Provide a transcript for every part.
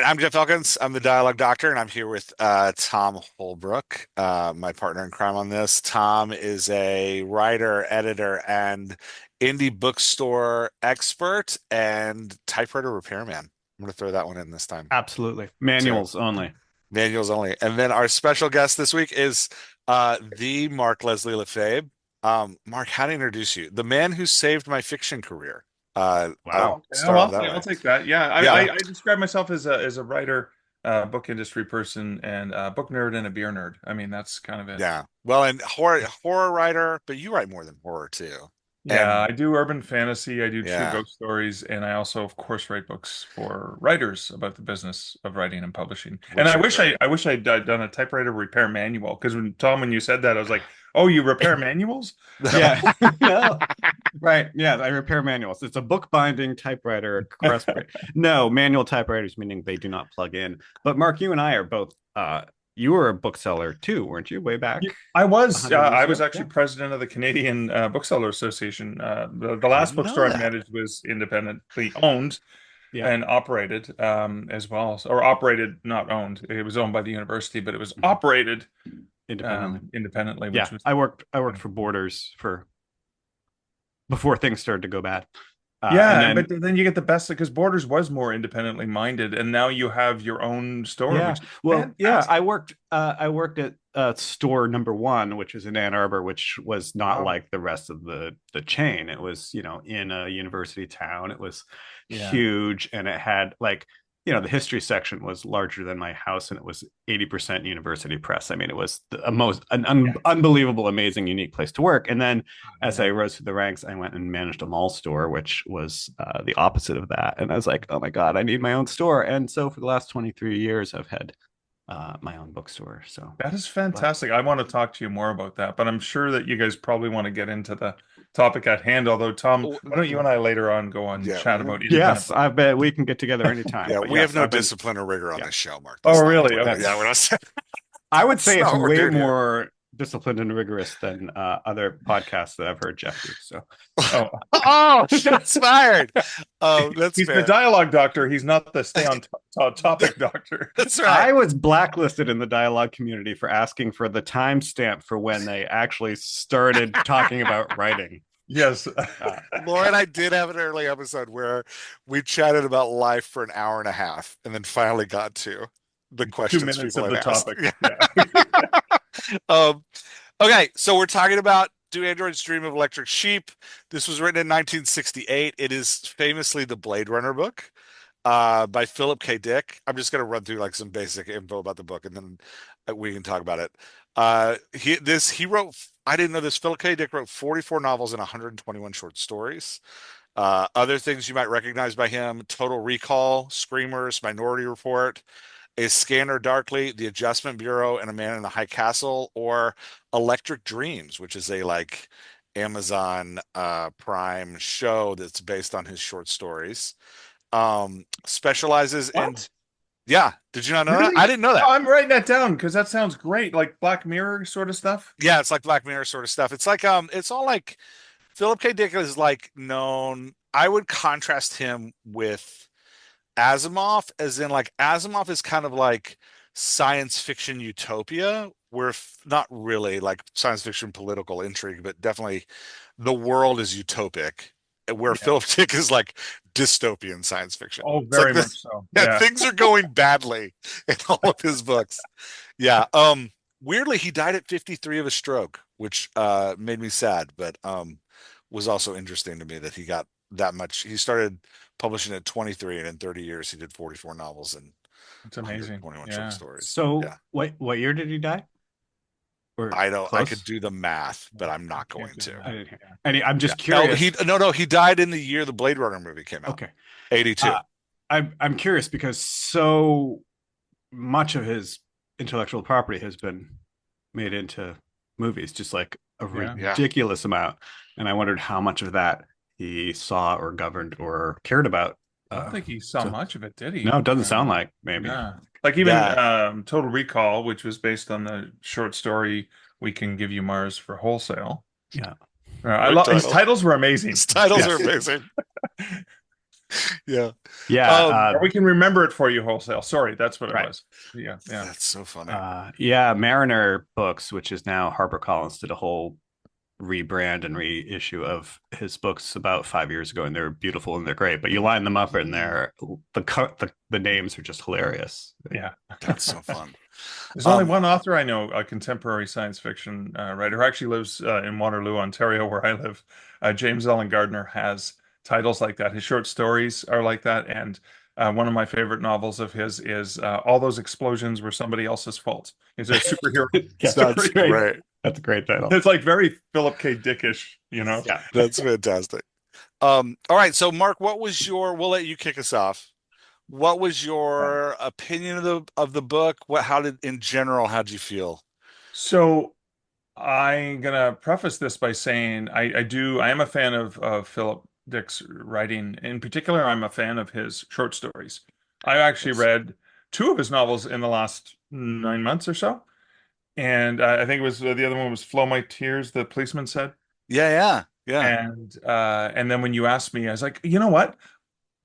right, I'm Jeff Elkins. I'm the dialogue doctor, and I'm here with Tom Holbrook, my partner in crime on this. Tom is a writer, editor, and indie bookstore expert and typewriter repairman. I'm going to throw that one in this time Absolutely. too. Manuals only. Manuals only. And then our special guest this week is the Mark Leslie Lefebvre. Mark, how to introduce you? The man who saved my fiction career. I'll Wow. Okay, start off that I'll way. take that. Yeah, Yeah. I describe myself as a writer, book industry person, and book nerd and a beer nerd. I mean, that's kind of it. Yeah. Well, and horror writer, but you write more than horror too. Yeah, And I do urban fantasy, I do true yeah, ghost stories, and I also, of course, write books for writers about the business of writing and publishing. And which are great. I wish I'd done a typewriter repair manual because when you said that, I was like, oh, you repair manuals? No. Yeah. No. Right. Yeah. I repair manuals. It's a bookbinding typewriter press break. No, manual typewriters, meaning they do not plug in. But Mark, you and I are both you were a bookseller too, weren't you? Way back Yeah, I 100 years was ago? actually Yeah. president of the Canadian Bookseller Association. The I last didn't know bookstore I that. managed was independently owned Yeah. and operated as well, or operated, not owned. It was owned by the university, but it was Mhm. operated Independently. independently, which Yeah. was I worked for Borders for before things started to go bad. And yeah. But then then you get the best because Borders was more independently minded, and now you have your own store, yeah. which is Well, yeah, fantastic. I worked at store number one, which is in Ann Arbor, which was not Wow. like the rest of the chain. It was, in a university town. It was Yeah. huge, and it had like, the history section was larger than my house, and it was 80% university press. I mean, it was an Yeah. unbelievable, amazing, unique place to work. And then as Yeah. I rose through the ranks, I went and managed a mall store, which was the opposite of that. And I was like, oh my God, I need my own store. And so for the last 23 years, I've had my own bookstore. So, That is but fantastic. I want to talk to you more about that, but I'm sure that you guys probably want to get into the topic at hand. Although, Tom, Oh, why don't you and I later on go on yeah, chat about independent yes, book? I bet we can get together anytime. yeah. But We have yes, no I've been, discipline or rigor on yeah, this show, Mark. Oh, That's not really? what. Okay. Yeah, we're that's, not. I would That's say it's not what we're way doing here. more disciplined and rigorous than other podcasts that I've heard Jeff do. So, Oh, Oh, shots fired. Oh, that's he's the fair. dialogue doctor. He's not the stay on topic doctor. That's right. I was blacklisted in the dialogue community for asking for the timestamp for when they actually started talking about writing. Yes. Uh, Laura and I did have an early episode where we chatted about life for an hour and a half, and then finally got to the Two questions minutes people of had the asked. topic. Yeah. Yeah. Um, okay, so we're talking about Do Androids Dream of Electric Sheep? This was written in 1968. It is famously the Blade Runner book by Philip K. Dick. I'm just going to run through like some basic info about the book, and then we can talk about it. He wrote. I didn't know this. Philip K. Dick wrote 44 novels and 121 short stories. Other things you might recognize by him: Total Recall, Screamers, Minority Report, A Scanner Darkly, The Adjustment Bureau, and A Man in the High Castle, or Electric Dreams, which is a like Amazon Prime show that's based on his short stories. Specializes in What? yeah. Did you not know that? I Really? didn't know No, that. I'm writing that down because that sounds great, like Black Mirror sort of stuff. Yeah, it's like Black Mirror sort of stuff. It's like it's all like Philip K. Dick is like known. I would contrast him with Asimov, as in like Asimov is kind of like science fiction utopia, where not really like science fiction political intrigue, but definitely the world is utopic. Where Yeah. Philip Dick is like dystopian science fiction. Oh, It's like very this, much so. yeah, Yeah. things are going badly in all of his books. Yeah. Weirdly, he died at 53 of a stroke, which made me sad, but was also interesting to me that he got that much. He started publishing at 23, and in 30 years, he did 44 novels and It's amazing. 121 short Yeah. stories. so, Yeah. what year did he die? Or I don't, I could close? do the math, but I'm I not can't going do the to. I math. didn't hear. Yeah. I'm Yeah. just Oh, curious. no, he died in the year the Blade Runner movie came out, Okay. 82. Uh, I'm curious because so much of his intellectual property has been made into movies, just like a Yeah. Yeah. ridiculous amount. And I wondered how much of that he saw or governed or cared about. I don't think he saw So much of it, did no, he? it doesn't sound like maybe. Yeah. Like even Yeah. Total Recall, which was based on the short story "We Can Give You Mars for Wholesale." Yeah. I Great love his title. titles were amazing. His titles are Yes. amazing. Yeah. Yeah, Or we can remember it for you wholesale. Sorry, that's what it right. was. Yeah, yeah. That's so funny. Yeah, Mariner Books, which is now HarperCollins, did a whole rebrand and reissue of his books about 5 years ago, and they're beautiful and they're great. But you line them up, and they're the names are just hilarious. Yeah. That's so fun. There's only Um, one author I know, a contemporary science fiction writer who actually lives in Waterloo, Ontario, where I live. James Ellen Gardner has titles like that. His short stories are like that. And one of my favorite novels of his is All Those Explosions Were Somebody Else's Fault. He's a superhero Yeah, that's story. great. great. That's a great title. It's like very Philip K. Dickish, you know? Yeah. That's fantastic. All right. So Mark, what was your, we'll let you kick us off. What was Yeah. your opinion of the book? How did, in general, how'd you feel? So I'm gonna preface this by saying I am a fan of Philip Dick's writing. In particular, I'm a fan of his short stories. I actually Yes. read two of his novels in the last 9 months or so, and I think it was the other one was "Flow My Tears," the policeman said. Yeah, yeah, yeah. And then when you asked me, I was like, you know what?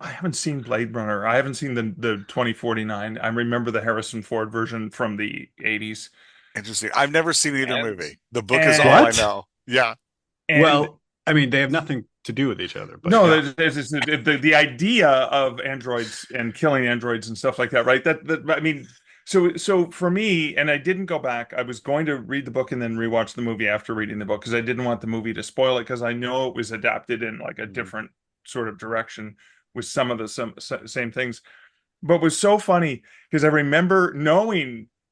I haven't seen Blade Runner. I haven't seen the 2049. I remember the Harrison Ford version from the 80s. Interesting. I've never seen either And movie. The book is all I and What? know. Yeah. and Well, I mean, they have nothing to do with each other, but no, yeah. the idea of androids and killing androids and stuff like that, right? That I mean, so for me, and I didn't go back. I was going to read the book and then rewatch the movie after reading the book because I didn't want the movie to spoil it because I know it was adapted in like a Mhm. different sort of direction with some of the same things. But was so funny because I remember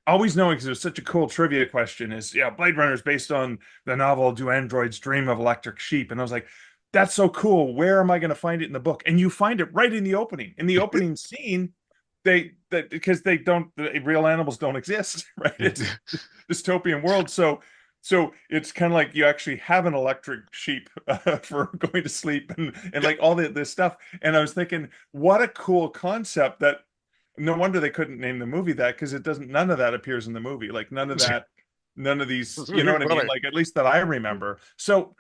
always knowing because it was such a cool trivia question is, yeah, Blade Runner is based on the novel Do Androids Dream of Electric Sheep? And I was like, that's so cool. Where am I going to find it in the book? And you find it right in the opening. In the opening scene, because they don't the real animals don't exist, right? It's dystopian world. So it's kind of like you actually have an electric sheep for going to sleep and like all this stuff. And I was thinking, what a cool concept that no wonder they couldn't name the movie that because it doesn't none of that appears in the movie. Like none of these, It's you know really what I mean? funny. Like at least that I remember. So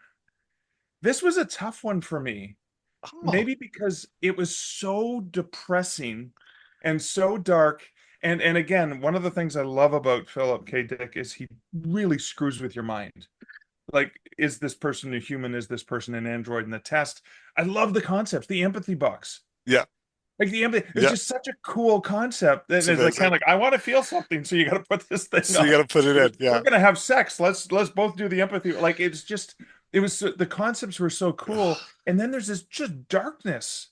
this was a tough one for me, Oh, maybe because it was so depressing and so dark. And again, one of the things I love about Philip K. Dick is he really screws with your mind. Like, is this person a human? Is this person an android? In the test, I love the concepts, the empathy box. yeah, Like the empathy, it's yeah. just such a cool concept. It's And it's like kind amazing. of like I want to feel something, so you got to put this thing So you on. got to put it in. We're Yeah. gonna have sex. Let's both do the empathy. Like it's just it was the concepts were so cool, and then there's this just darkness.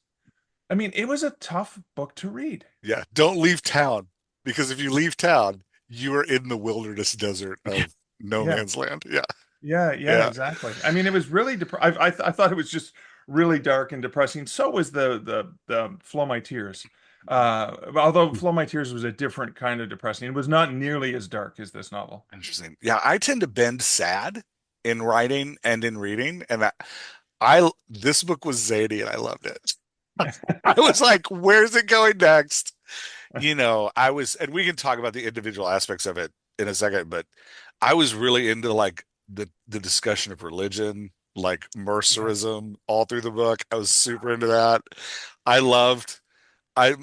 I mean, it was a tough book to read. Yeah. Don't leave town because if you leave town, you are in the wilderness desert of no Yeah, man's land. Yeah. yeah, Yeah. exactly. I mean, it was really I thought it was just really dark and depressing. So was the Flow My Tears. Although Flow My Tears was a different kind of depressing. It was not nearly as dark as this novel. Interesting. Yeah. I tend to bend sad in writing and in reading. And this book was zany and I loved it. I was like, where's it going next? And we can talk about the individual aspects of it in a second, but I was really into like the discussion of religion, like Yeah. Mercerism all through the book. I was super into that. I loved I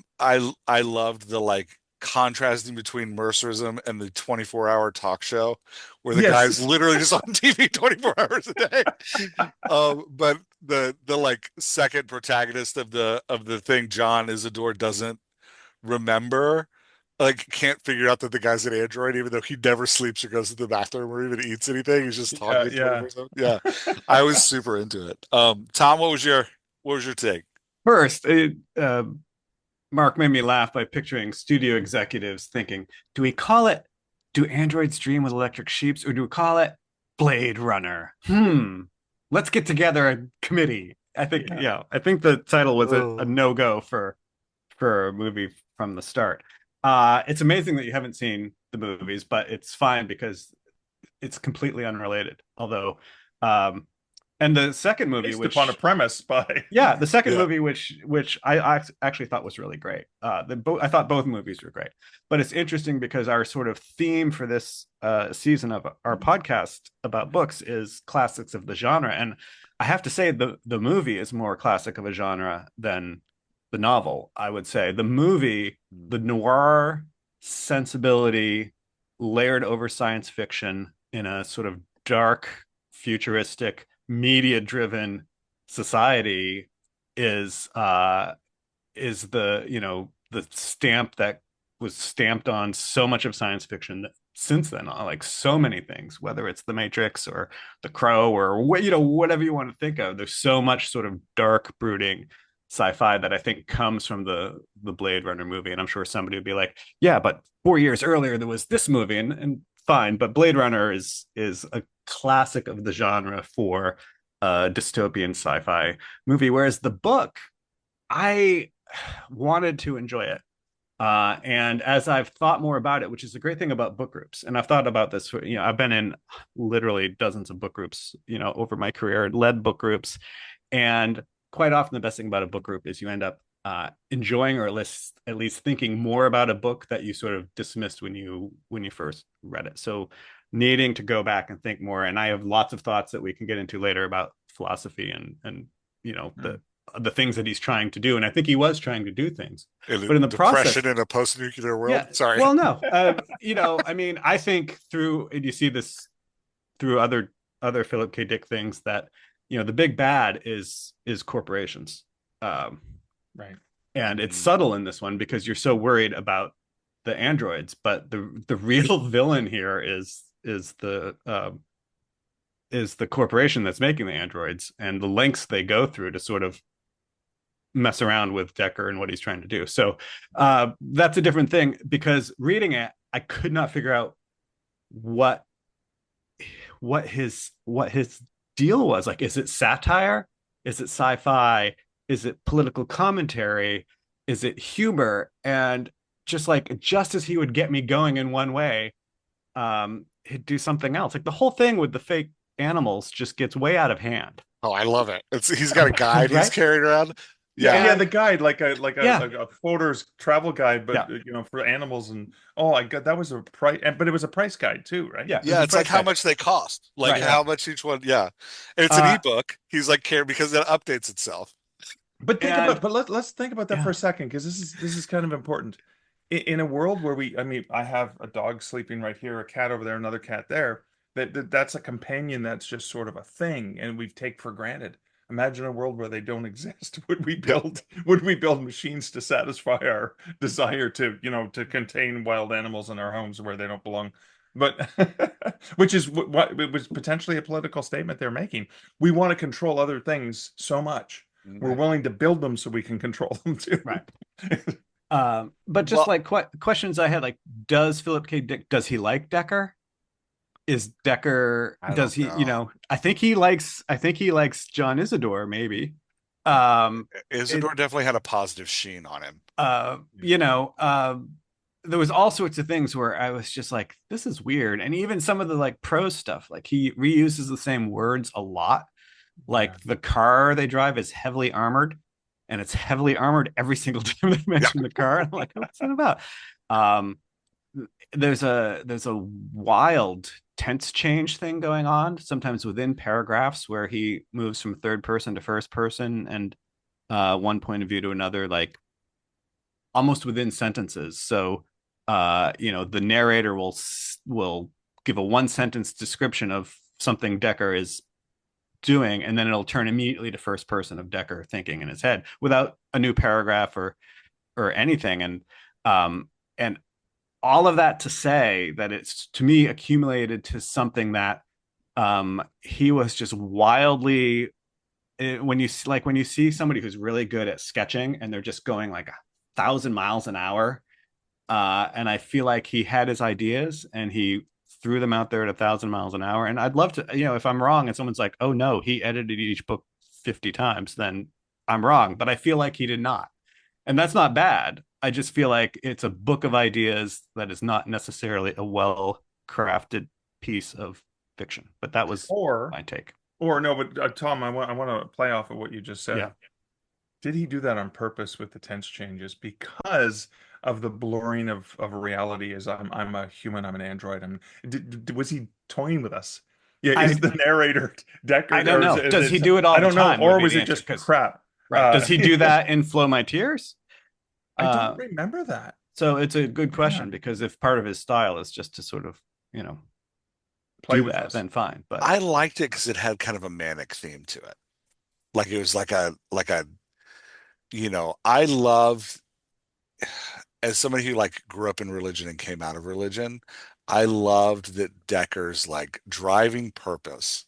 loved the like contrasting between Mercerism and the 24-hour talk show where the guy's Yes. literally just on TV 24 hours a day. But the like second protagonist of the thing, John Isidore doesn't remember, like can't figure out that the guy's an android, even though he never sleeps or goes to the bathroom or even eats anything. He's just Yeah, talking yeah. 24/7. Yeah. I was super into it. Tom, what was your take? First, Mark made me laugh by picturing studio executives thinking, do we call it Do Androids Dream with Electric Sheeps or do we call it Blade Runner? Let's get together a committee. Yeah. I think the title was a Oh, no-go for a movie from the start. It's amazing that you haven't seen the movies, but it's fine because it's completely unrelated. Although, and the second movie, Based upon a which premise by yeah, the second yeah. movie, which I actually thought was really great. I thought both movies were great, but it's interesting because our sort of theme for this season of our podcast about books is classics of the genre, and I have to say the movie is more classic of a genre than the novel, I would say. The movie, the noir sensibility layered over science fiction in a sort of dark, futuristic, media-driven society is the, you know, the stamp that was stamped on so much of science fiction that since then, like so many things, whether it's The Matrix or The Crow or what, you know, whatever you want to think of. There's so much sort of dark, brooding sci-fi that I think comes from the Blade Runner movie. And I'm sure somebody would be like, yeah, but 4 years earlier there was this movie, and fine. But Blade Runner is a classic of the genre for a dystopian sci-fi movie. Whereas the book, I wanted to enjoy it. And as I've thought more about it, which is a great thing about book groups, and I've thought about this, you know, I've been in literally dozens of book groups, you know, over my career, led book groups. And quite often the best thing about a book group is you end up enjoying, or at least thinking more about a book that you sort of dismissed when you first read it. So needing to go back and think more. And I have lots of thoughts that we can get into later about philosophy and you know, the things that he's trying to do. And I think he was trying to do things, but in the process, Depression in a post-nuclear world. yeah, Sorry. well, no, you know, I mean, I think through, and you see this through other Philip K. Dick things, that, you know, the big bad is corporations. Right. And it's subtle in this one because you're so worried about the androids, but the real villain here is the corporation that's making the androids, and the lengths they go through to sort of mess around with Decker and what he's trying to do. So that's a different thing, because reading it, I could not figure out what his deal was. Like, is it satire? Is it sci-fi? Is it political commentary? Is it humor? And just as he would get me going in one way, he'd do something else. Like the whole thing with the fake animals just gets way out of hand. Oh, I love it. He's got a guide Right? he's carrying around. Yeah, Yeah. yeah, the guide, like Yeah. a floater's travel guide, but Yeah. you know, for animals. And oh, I got that was a price, but it was a price guide too, right? Yeah. Yeah, it's like how Guide. much they cost, like Right. how much each one. Yeah, and it's an ebook. He's like care because it updates itself. But think And about, let's think about that yeah. for a second, because this is kind of important. In a world where I mean, I have a dog sleeping right here, a cat over there, another cat there. That's a companion that's just sort of a thing, and we take for granted. Imagine a world where they don't exist. Would we build machines to satisfy our desire to, you know, to contain wild animals in our homes where they don't belong? But which is what it was potentially a political statement they're making. We want to control other things so much. We're willing to build them so we can control them too. Right. But just like questions I had, like, does Philip K. Dick, does he like Decker? Is Decker, does he, you know, I think he likes John Isidore, maybe. Isidore definitely had a positive sheen on him. You know, there was all sorts of things where I was just like, this is weird. And even some of the like prose stuff, like he reuses the same words a lot. Like the car they drive is heavily armored, and it's heavily armored every single time they mention the car. I'm like, what's that about? There's a wild tense change thing going on sometimes within paragraphs where he moves from third person to first person and one point of view to another, like almost within sentences. So you know, the narrator will give a one sentence description of something Decker is doing, and then it'll turn immediately to first person of Decker thinking in his head without a new paragraph or anything. And all of that to say that it's, to me, accumulated to something that he was just wildly, when you see somebody who's really good at sketching and they're just going like 1,000 miles an hour, and I feel like he had his ideas and he threw them out there at 1,000 miles an hour. And I'd love to, you know, if I'm wrong and someone's like, oh no, he edited each book 50 times, then I'm wrong. But I feel like he did not. And that's not bad. I just feel like it's a book of ideas that is not necessarily a well-crafted piece of fiction. But that was my take. Or no, but Tom, I want to play off of what you just said. Yeah. Did he do that on purpose with the tense changes because of the blurring of reality? As I'm a human, I'm an android. Was he toying with us? Yeah, is the narrator Decker? I don't know. Does he do it all the time? Or was it just crap? Right. Does he do that in Flow My Tears? I don't Uh, remember that. so it's a good Yeah, question because if part of his style is just to sort of, you know, play do with that, us. then fine. But I liked it because it had kind of a manic theme to it. Like it was like a I loved, as somebody who like grew up in religion and came out of religion, I loved that Decker's like driving purpose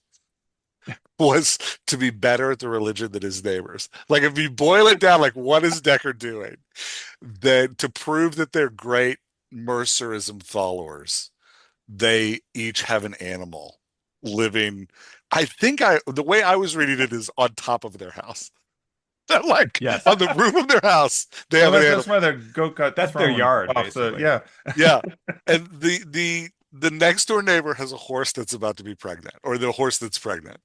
was to be better at the religion than his neighbors. Like if you boil it down, like what is Decker doing? Then to prove that they're great Mercerism followers, they each have an animal living. I think the way I was reading it is on top of their house. That like yes, on the roof of their house, they Oh, have an that's animal. why the goat got that's their thrown yard, off the. basically. Yeah. Yeah. And the next door neighbor has a horse that's about to be pregnant, or the horse that's pregnant.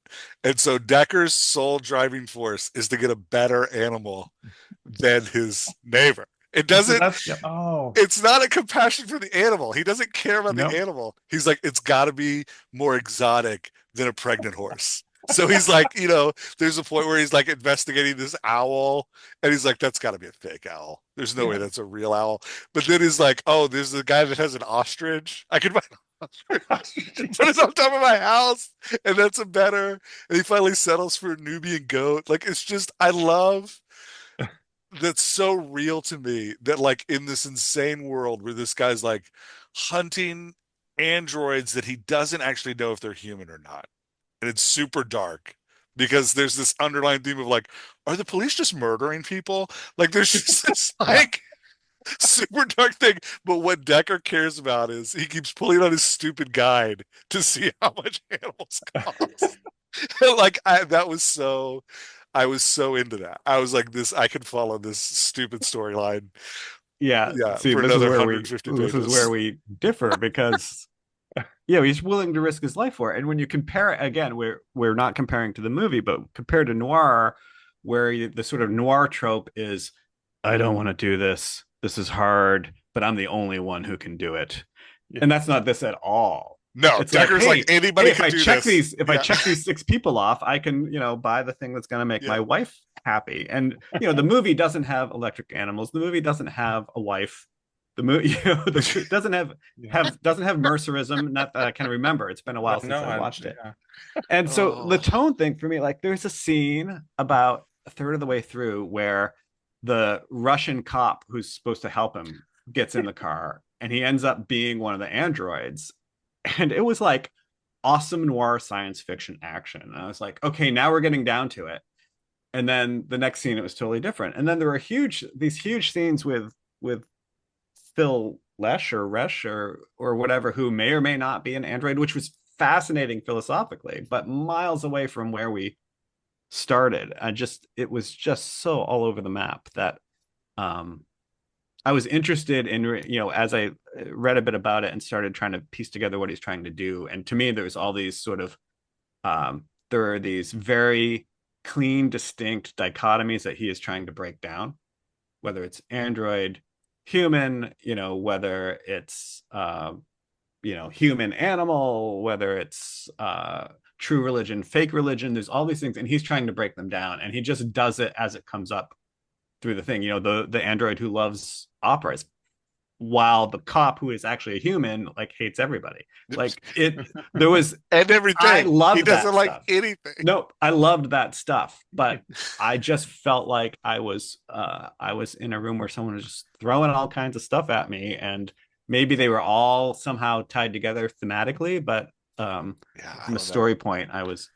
And so Decker's sole driving force is to get a better animal than his neighbor. It So doesn't, that's Yep. it's not a compassion for the animal. He doesn't care about the Nope. animal. He's like, it's got to be more exotic than a pregnant horse. So he's like, there's a point where he's like investigating this owl, and he's like, that's got to be a fake owl. There's no way yeah. that's a real owl. But then he's like, oh, there's the guy that has an ostrich. I can buy an ostrich, put it on top of my house, and that's a better. And he finally settles for a Nubian goat. Like, it's just, I love that's so real to me that like in this insane world where this guy's like hunting androids that he doesn't actually know if they're human or not. And it's super dark because there's this underlying theme of like, are the police just murdering people? Like there's just this Yeah. like super dark thing. But what Decker cares about is he keeps pulling on his stupid guide to see how much animals cost. Like I was so into that. I was like, this, I could follow this stupid storyline. Yeah. Yeah, See, for this is another where 150 where pages. we differ because he's willing to risk his life for it. And when you compare it again, we're not comparing to the movie, but compared to noir, where the sort of noir trope is, I don't want to do this. This is hard, but I'm the only one who can do it. Yeah. And that's not this at all. No, It's like, Decker's like anybody if could I do check this. if I Yeah, check these 6 people off, I can, buy the thing that's going to make my yeah. wife happy. And the movie doesn't have electric animals. The movie doesn't have a wife. The movie, doesn't have mercerism. Not that I can remember. It's been a while since No, I watched it. yeah. And so the Oh, tone thing for me, like there's a scene about a third of the way through where the Russian cop who's supposed to help him gets in the car and he ends up being one of the androids. And it was like awesome noir science fiction action. And I was like, okay, now we're getting down to it. And then the next scene, it was totally different. And then there were these huge scenes with Phil Resch or whatever, who may or may not be an android, which was fascinating philosophically, but miles away from where we started. It was just so all over the map that um I was interested in, as I read a bit about it and started trying to piece together what he's trying to do. And to me, there's all these sort of, there are these very clean, distinct dichotomies that he is trying to break down, whether it's android, human, whether it's, human animal, whether it's true religion, fake religion. There's all these things. And he's trying to break them down. And he just does it as it comes up through the thing. The android who loves operas, while the cop who is actually a human like hates everybody. Like there was, and I everything. He loved doesn't that like stuff. anything. No, I loved that stuff, but I just felt like I was in a room where someone was just throwing all kinds of stuff at me, and maybe they were all somehow tied together thematically, but Yeah, I from a don't know. story point, I was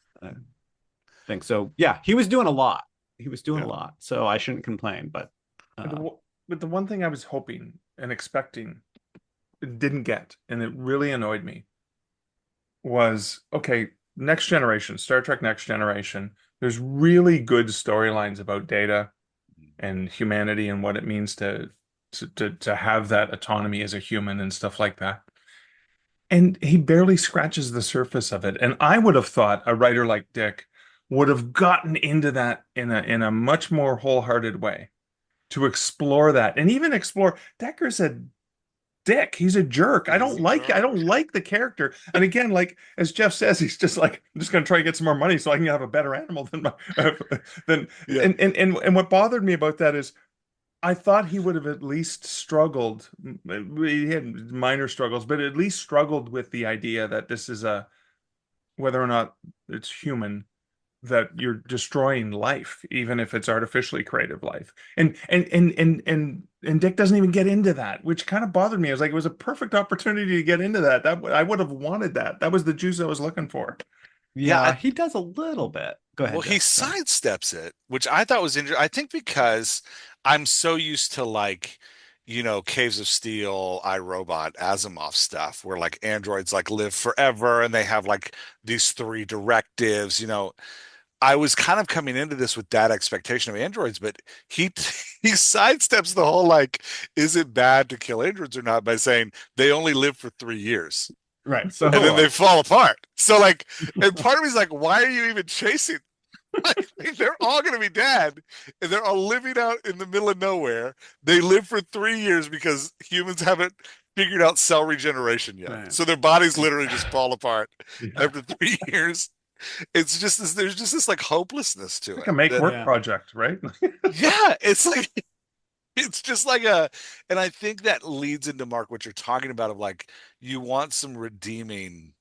think so. Yeah, he was doing a lot. He was doing Yeah. a lot, so I shouldn't complain. But But the one thing I was hoping and expecting, didn't get, and it really annoyed me, was okay, Next Generation, Star Trek Next Generation. There's really good storylines about data and humanity and what it means to have that autonomy as a human and stuff like that. And he barely scratches the surface of it. And I would have thought a writer like Dick would have gotten into that in a much more wholehearted way to explore that and even explore. Decker's a dick. He's a jerk. I He's don't a like I jerk. don't like the character. And again, like as Jeff says, he's just like, I'm just gonna try and get some more money so I can have a better animal than my than Yeah. and what bothered me about that is I thought he would have at least struggled. He had minor struggles, but at least struggled with the idea that this is a whether or not it's human, that you're destroying life, even if it's artificially created life. And Dick doesn't even get into that, which kind of bothered me. I was like, it was a perfect opportunity to get into that. That I would have wanted that. That was the juice I was looking for. Yeah, Yeah, he does a little bit. Go well, ahead, he Jeff. Sorry. sidesteps it, which I thought was interesting. I think because I'm so used to like, Caves of Steel, iRobot, Asimov stuff, where like androids like live forever and they have like these three directives. I was kind of coming into this with that expectation of androids, but he he sidesteps the whole like, is it bad to kill androids or not by saying they only live for 3 years Right. So and hold then they on. fall apart. So like, and part of me is like, why are you even chasing? Like, they're all going to be dead, and they're all living out in the middle of nowhere. They live for 3 years because humans haven't figured out cell regeneration yet. Right. So their bodies literally just fall apart Yeah. after 3 years. It's just this, there's just this like hopelessness to Like it a make that, work Yeah. project, right? yeah, it's like it's just like and I think that leads into Mark what you're talking about of like you want some redeeming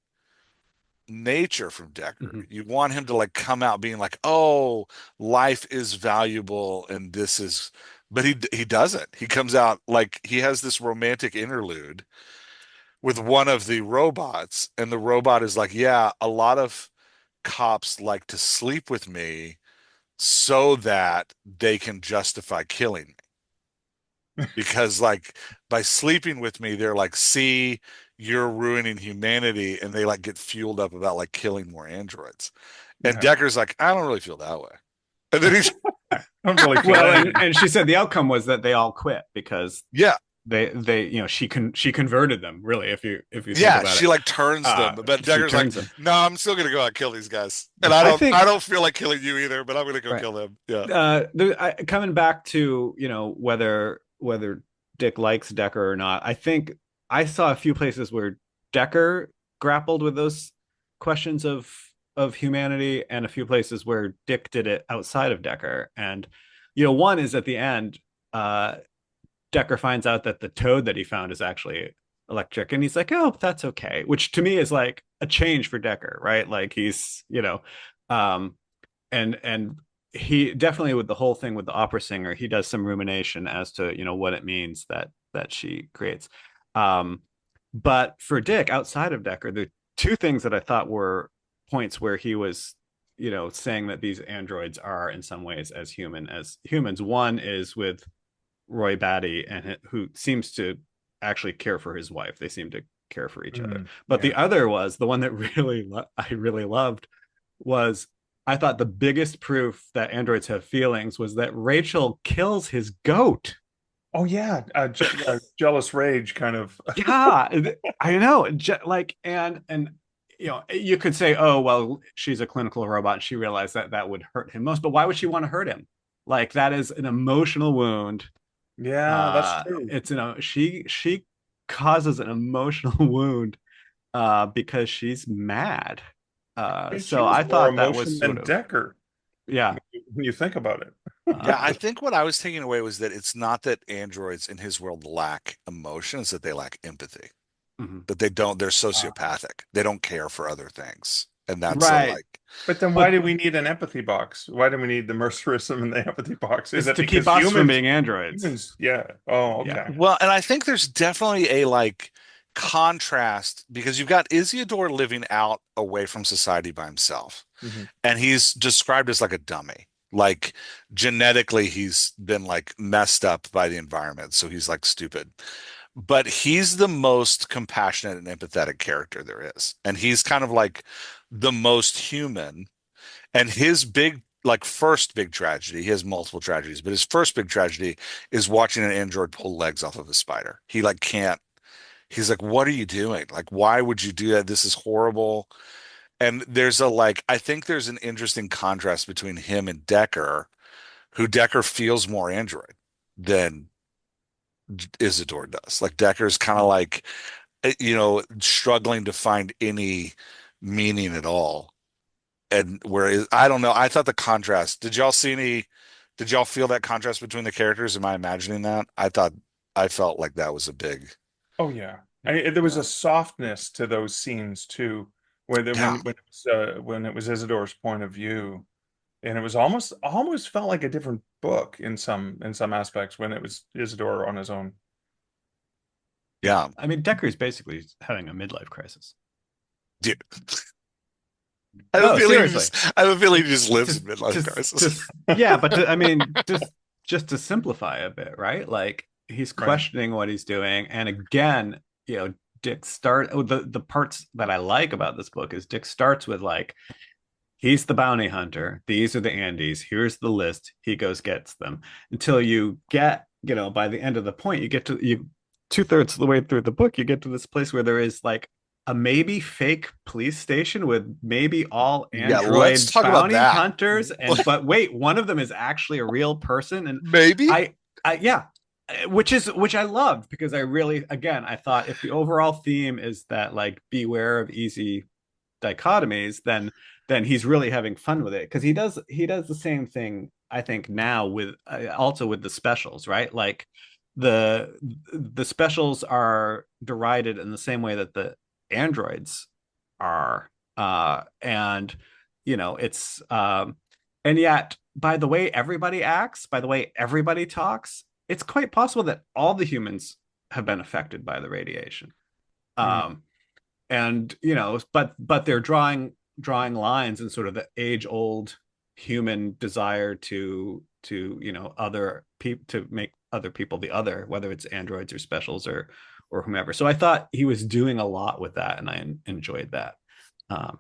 nature from Decker. Hmm. You want him to like come out being like, "Oh, life is valuable and this is," but he doesn't. He comes out like he has this romantic interlude with one of the robots, and the robot is like, "Yeah, a lot of cops like to sleep with me so that they can justify killing me." Because like by sleeping with me, they're like, see, you're ruining humanity, and they like get fueled up about like killing more androids. And Yeah. Decker's like, I don't really feel that way. And then he's, I don't really feel Well, any. and she said the outcome was that they all quit because yeah, they she converted them, really, if you think yeah, about she it. like turns them, but She Decker's like, turns them. no, I'm still gonna go out and kill these guys, and I I don't, I think don't feel like killing you either, but I'm gonna go right. kill them. Yeah, Coming back to whether Dick likes Decker or not, I think I saw a few places where Decker grappled with those questions of humanity, and a few places where Dick did it outside of Decker. And one is at the end, uh, Decker finds out that the toad that he found is actually electric, and he's like, "Oh, that's okay," which to me is like a change for Decker, right? Like he's, um, and he definitely, with the whole thing with the opera singer, he does some rumination as to what it means that she creates. Um, but for Dick, outside of Decker, the two things that I thought were points where he was, saying that these androids are in some ways as human as humans. One is with Roy Batty, and who seems to actually care for his wife. They seem to care for each other. But Yeah. the other was the one that I really loved was, I thought the biggest proof that androids have feelings was that Rachel kills his goat. Oh yeah, jealous rage kind of. Yeah, I know. Like, and you could say, oh well, she's a clinical robot and she realized that that would hurt him most. But why would she want to hurt him? Like, that is an emotional wound. Yeah, that's true. It's she causes an emotional wound because she's mad. And she So was I more thought that was emotion sort than of, Decker yeah. when you think about it. yeah. I Uh, think what I was taking away was that it's not that androids in his world lack emotions; that they lack empathy. mhm. That they don't, they're Uh, sociopathic. They don't care for other things. And that's a Right. like, but then why But do we need an empathy box? Why do we need the mercerism and the empathy box? Is it's it to keep because us from being androids. yeah. Oh, Yeah. okay. well, and I think there's definitely a like contrast because you've got Isidore living out away from society by himself. Mhm. And he's described as like a dummy. Like genetically, he's been like messed up by the environment. So he's like stupid. But he's the most compassionate and empathetic character there is. And he's kind of like the most human. And his big, like, first big tragedy, he has multiple tragedies, but his first big tragedy is watching an android pull legs off of a spider. He like can't, he's like, what are you doing? Like, why would you do that? This is horrible. And there's a like, I think there's an interesting contrast between him and Decker, who Decker feels more android than Isidore does. Like Decker's kind of like, struggling to find any meaning at all. And whereas I don't know, I thought the contrast. Did y'all feel that contrast between the characters? Am I imagining that? I felt like that was a big, Oh yeah. There was yeah, a softness to those scenes too, where yeah, when it was Isidore's point of view, and it was almost felt like a different book in some aspects when it was Isidore on his own. yeah. I mean, Decker's basically having a midlife crisis. Dude, No, seriously. I have a feeling he just lives in Just, midlife crisis. yeah, but I mean, just to simplify a bit, right? Like he's Right. questioning what he's doing, and again, the parts that I like about this book is Dick starts with like he's the bounty hunter. These are the Andes. Here's the list. He goes gets them until you get, by the end of the point, you get to you 2/3 of the way through the book, you get to this place where there is like a maybe fake police station with maybe all Yeah, let's android talk about bounty that. hunters, but wait, one of them is actually a real person, and Maybe. I, yeah, which I loved because I really, again, I thought if the overall theme is that like beware of easy dichotomies, then he's really having fun with it because he does the same thing I think now with also with the specials, right? Like the the specials are derided in the same way that the androids are, and it's and yet by the way everybody acts, by the way everybody talks, it's quite possible that all the humans have been affected by the radiation. Mm. um and but they're drawing lines in sort of the age old human desire to other people, to make other people the other, whether it's androids or specials or whomever. So I thought he was doing a lot with that, and I enjoyed that.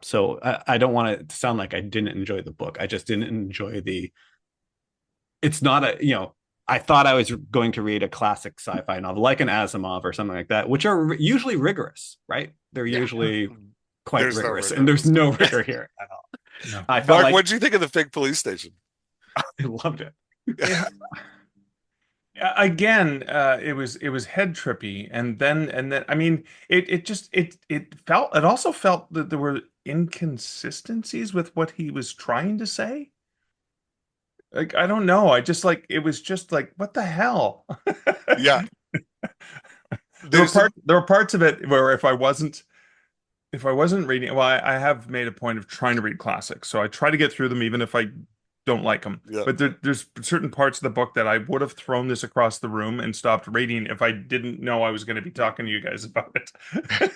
So I don't want it to sound like I didn't enjoy the book. I just didn't enjoy the. It's not a I thought I was going to read a classic sci-fi novel like an Asimov or something like that, which are usually rigorous, right? They're Yeah. usually quite There's no rigorous, rigor and in there's this no book. rigor here at all. No. I felt Mark, like what did you think of the fake police station? I loved it. Yeah. Again, it was head trippy, and then I mean it also felt that there were inconsistencies with what he was trying to say. Like I don't know, I just like it was just like what the hell. Yeah, There were there's some. parts of it where if I wasn't reading, well, I have made a point of trying to read classics, so I try to get through them even if I don't like them. Yeah. But there's certain parts of the book that I would have thrown this across the room and stopped reading if I didn't know I was going to be talking to you guys about it.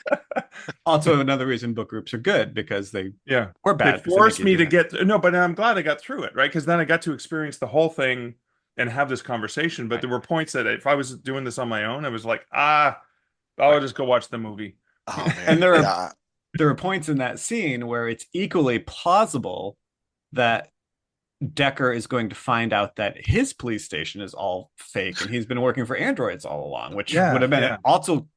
Also, another reason book groups are good because they Yeah. or They bad because they make forced you me do to things. get no, but I'm glad I got through it, right? Because then I got to experience the whole thing and have this conversation. But Right, there were points that if I was doing this on my own, I was like, I'll right. just go watch the movie. Oh And man, yeah, there are points in that scene where it's equally plausible that Decker is going to find out that his police station is all fake and he's been working for androids all along, which would Yeah, have been yeah, also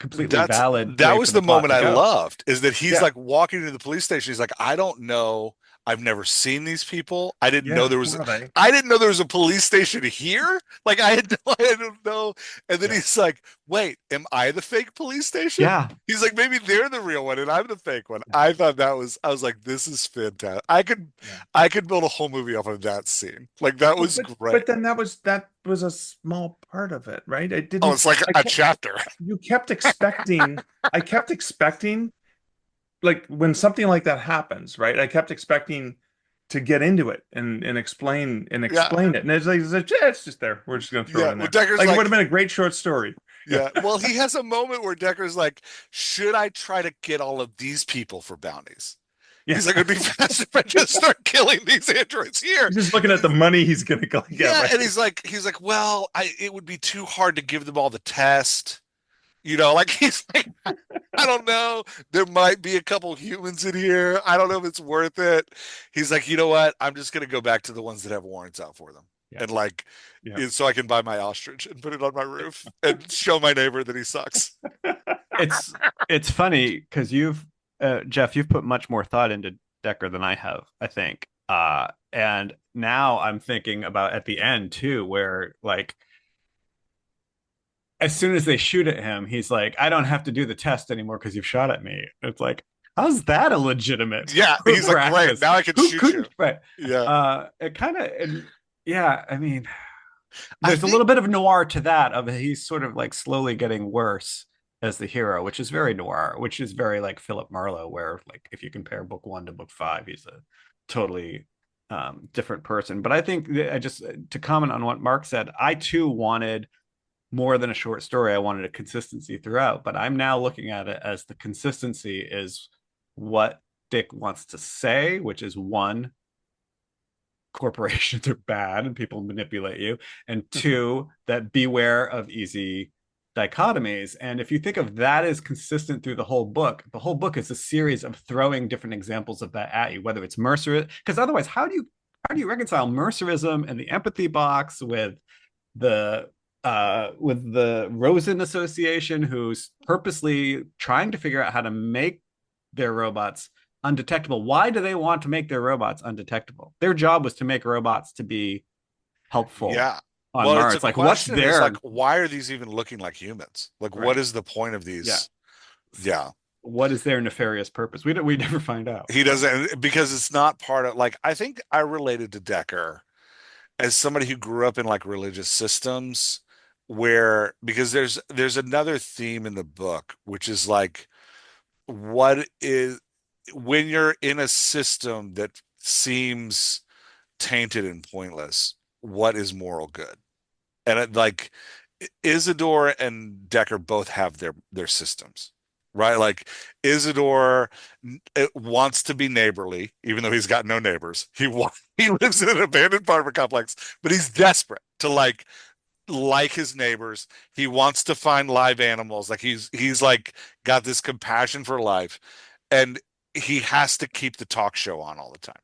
completely valid that way was for the the plot moment to I go. loved is that he's yeah, like walking into the police station. He's like, I don't know. I've never seen these people. yeah. Who are they? I didn't know there was a police station here. Like I don't know. And then Yeah, he's like, wait, am I the fake police station? Yeah, He's like, maybe they're the real one and I'm the fake one. yeah, I was like, this is fantastic. yeah. I could build a whole movie off of that scene. Like that But was but great. but then that was a small part of it, right? I Oh, didn't. it's like I a kept chapter. you kept expecting. I kept expecting like when something like that happens, right? I kept expecting to get into it and Yeah. explain it, and yeah, it's just there. We're just gonna throw it Yeah. in Well, there. Decker's Like it would have like, been a great short story. Yeah, yeah. Well, he has a moment where Decker's like, should I try to get all of these people for bounties? yeah. He's like, it'd be faster if I just start killing these androids here. He's just looking at the money he's gonna go get, Yeah, right? and he's like, well, it would be too hard to give them all the test. Like he's like, I don't know. There might be a couple humans in here. I don't know if it's worth it. He's like, you know what? I'm just gonna go back to the ones that have warrants out for them. yeah. And like, Yeah. so I can buy my ostrich and put it on my roof and show my neighbor that he sucks. It's it's funny because Jeff, you've put much more thought into Decker than I have, I think. And now I'm thinking about at the end too, where like as soon as they shoot at him, he's like, I don't have to do the test anymore because you've shot at me. It's like, how's that a legitimate Yeah, he's like, great, practice? now I can Who shoot you. couldn't? Right. Yeah, It kind of, yeah, I mean, I there's a think little bit of noir to that, of he's sort of like slowly getting worse as the hero, which is very noir, which is very like Philip Marlowe, where like if you compare book 1 to book 5, he's a totally different person. But I think I just, to comment on what Mark said, I too wanted more than a short story. I wanted a consistency throughout, but I'm now looking at it as the consistency is what Dick wants to say, which is one, corporations are bad and people manipulate you, and two, that beware of easy dichotomies. And if you think of that as consistent through the whole book is a series of throwing different examples of that at you, whether it's Mercer, because otherwise how do you reconcile Mercerism and the empathy box the with the Rosen Association, who's purposely trying to figure out how to make their robots undetectable. Why do they want to make their robots undetectable? Their job was to make robots to be helpful yeah. on Well, it's a Mars. Like, what's question is like, their why are these even looking like humans? Like, what right? is the point of Yeah. these? Yeah. What is their nefarious purpose? We never find out. He doesn't, because it's not part of, like, I think I related to Decker as somebody who grew up in like religious systems where, because there's another theme in the book, which is like, what is, when you're in a system that seems tainted and pointless, what is moral good? And like Isidore and Decker both have their systems, right? Like Isidore wants to be neighborly, even though he's got no neighbors. He lives in an abandoned apartment complex, but he's desperate to like his neighbors. He wants to find live animals. Like he's like got this compassion for life, and he has to keep the talk show on all the time.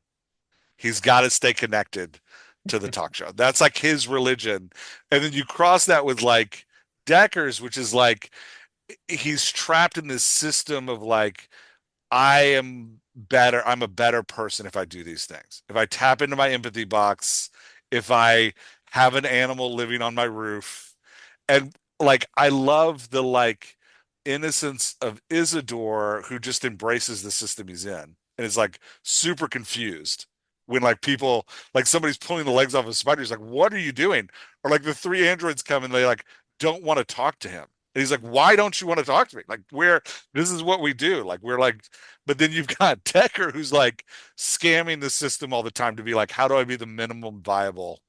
He's got to stay connected to the talk show. That's like his religion. And then you cross that with like Decker's, which is like he's trapped in this system of like, I am better. I'm a better person if I do these things. If I tap into my empathy box, if I have an animal living on my roof. And like, I love the like innocence of Isidore who just embraces the system he's in and is like super confused when like people, like somebody's pulling the legs off a spider. He's like, what are you doing? Or like the three androids come and they like don't want to talk to him. And he's like, why don't you want to talk to me? Like, this is what we do. Like, we're like, but then you've got Decker who's like scamming the system all the time to be like, how do I be the minimum viable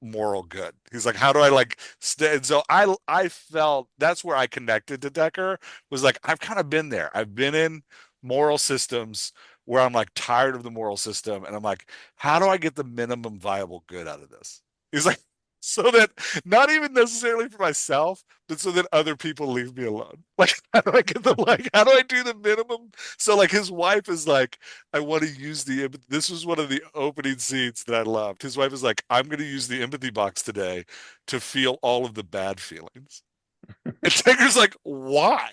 moral good? He's like, how do I like stay? And so I felt that's where I connected to Decker, was like, I've kind of been there. I've been in moral systems where I'm like tired of the moral system. And I'm like, how do I get the minimum viable good out of this? He's like, so that not even necessarily for myself, but so that other people leave me alone. Like, how do I get the like, how do I do the minimum? So like his wife is like, I want to use this was one of the opening scenes that I loved. His wife is like, I'm going to use the empathy box today to feel all of the bad feelings. And Tigger's like, why?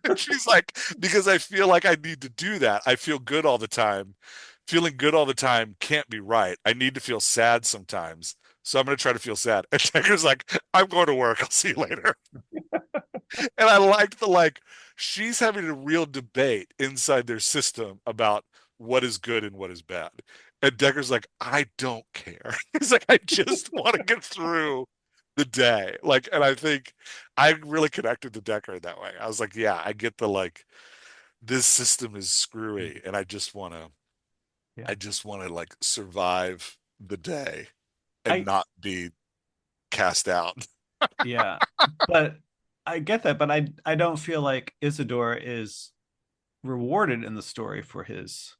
And she's like, because I feel like I need to do that. I feel good all the time. Feeling good all the time can't be right. I need to feel sad sometimes. So I'm going to try to feel sad. And Tigger's like, I'm going to work. I'll see you later. And I liked the like, she's having a real debate inside their system about what is good and what is bad. And Decker's like, I don't care. He's like, I just want to get through the day. Like, and I think I really connected to Decker in that way. I was like, yeah, I get the like, this system is screwy, and Yeah. I just want to like survive the day and I not be cast out. Yeah, but I get that, but I don't feel like Isidore is rewarded in the story for his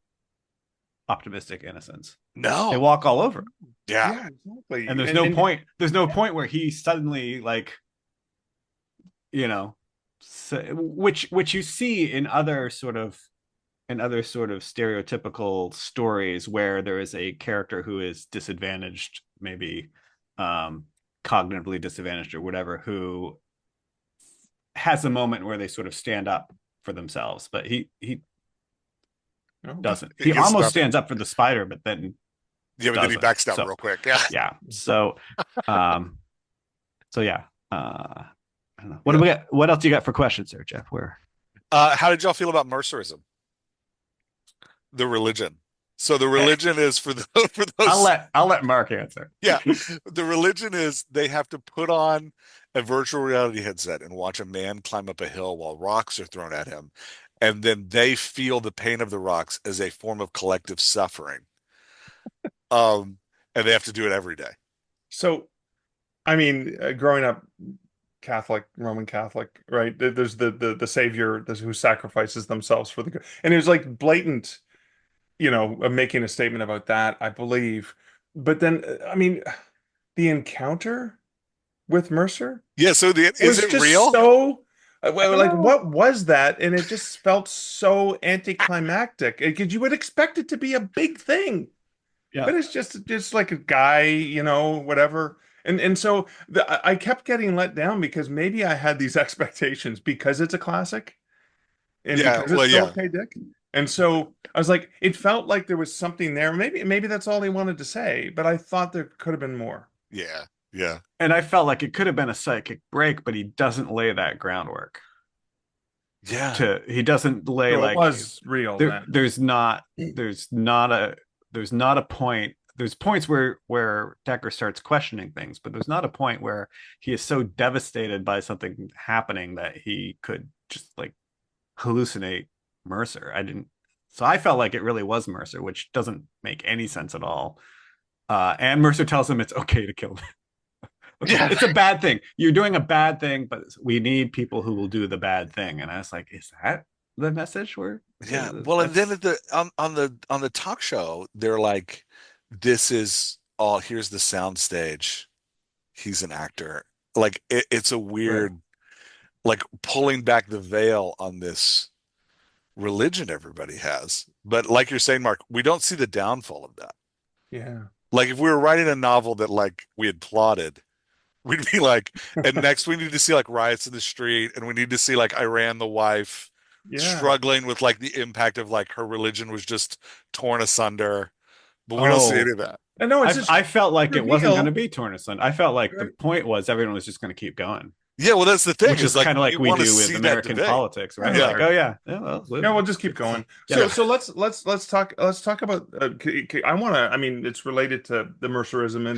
optimistic innocence. They No. walk all over him. Yeah. Yeah, exactly. And there's no point where he suddenly like, you know, which you see in other sort of stereotypical stories where there is a character who is disadvantaged, maybe cognitively disadvantaged or whatever, who has a moment where they sort of stand up for themselves, but he Oh, doesn't. He He gets almost nothing. stands up for the spider, but then Yeah, but then he doesn't. backs down So real quick. Yeah. yeah. So um so yeah. I don't know. What do Yeah. we got? What else do you got for questions there, Jeff? Where? How did y'all feel about Mercerism, the religion? So the religion is for the for those. I'll let Mark answer. Yeah, the religion is they have to put on a virtual reality headset and watch a man climb up a hill while rocks are thrown at him, and then they feel the pain of the rocks as a form of collective suffering. Um, and they have to do it every day. So, I mean, growing up Catholic, Roman Catholic, right? There's the Savior who sacrifices themselves for the good, and it was like blatant, making a statement about that, I believe. But then, I mean, the encounter with Mercer Yeah, so is was it just real? so, I don't like, know. what was that? And it just felt so anticlimactic because you would expect it to be a big thing. Yeah. But it's just like a guy, whatever. And so I kept getting let down because maybe I had these expectations because it's a classic and Yeah, because it's well, Philip yeah, K. Dick. And so I was like, it felt like there was something there. Maybe that's all he wanted to say, but I thought there could have been more. yeah, yeah, And I felt like it could have been a psychic break, but he doesn't lay that groundwork. yeah, He doesn't lay So it like was real then. there's not a there's not a point. There's points where Decker starts questioning things, but there's not a point where he is so devastated by something happening that he could just like hallucinate Mercer. I didn't. So I felt like it really was Mercer, which doesn't make any sense at all. And Mercer tells him it's okay to kill them. Okay, yeah, it's a bad thing. You're doing a bad thing, but we need people who will do the bad thing. And I was like, is that the message? Where yeah. Well, and then that's at the on the talk show, they're like, "This is all. Here's the sound stage. He's an actor." Like it's a right. weird, like pulling back the veil on this religion everybody has. But like you're saying, Mark, we don't see the downfall of that. Yeah. Like if we were writing a novel that like we had plotted, we'd be like, and next we need to see like riots in the street, and we need to see like Iran the wife Yeah. struggling with like the impact of like her religion was just torn asunder. But we don't see any Oh, of that. And no, it's just I felt like it wasn't going to reveal, be torn asunder. I felt like the right? point was everyone was just going to keep going, Yeah, well, that's the thing which is is like kind of we like we want to do with see that American debate. politics, I right? know. Yeah, Like, oh yeah, yeah, well, No, we'll just keep going. So yeah, so let's talk about I want to I mean it's related to the Mercerism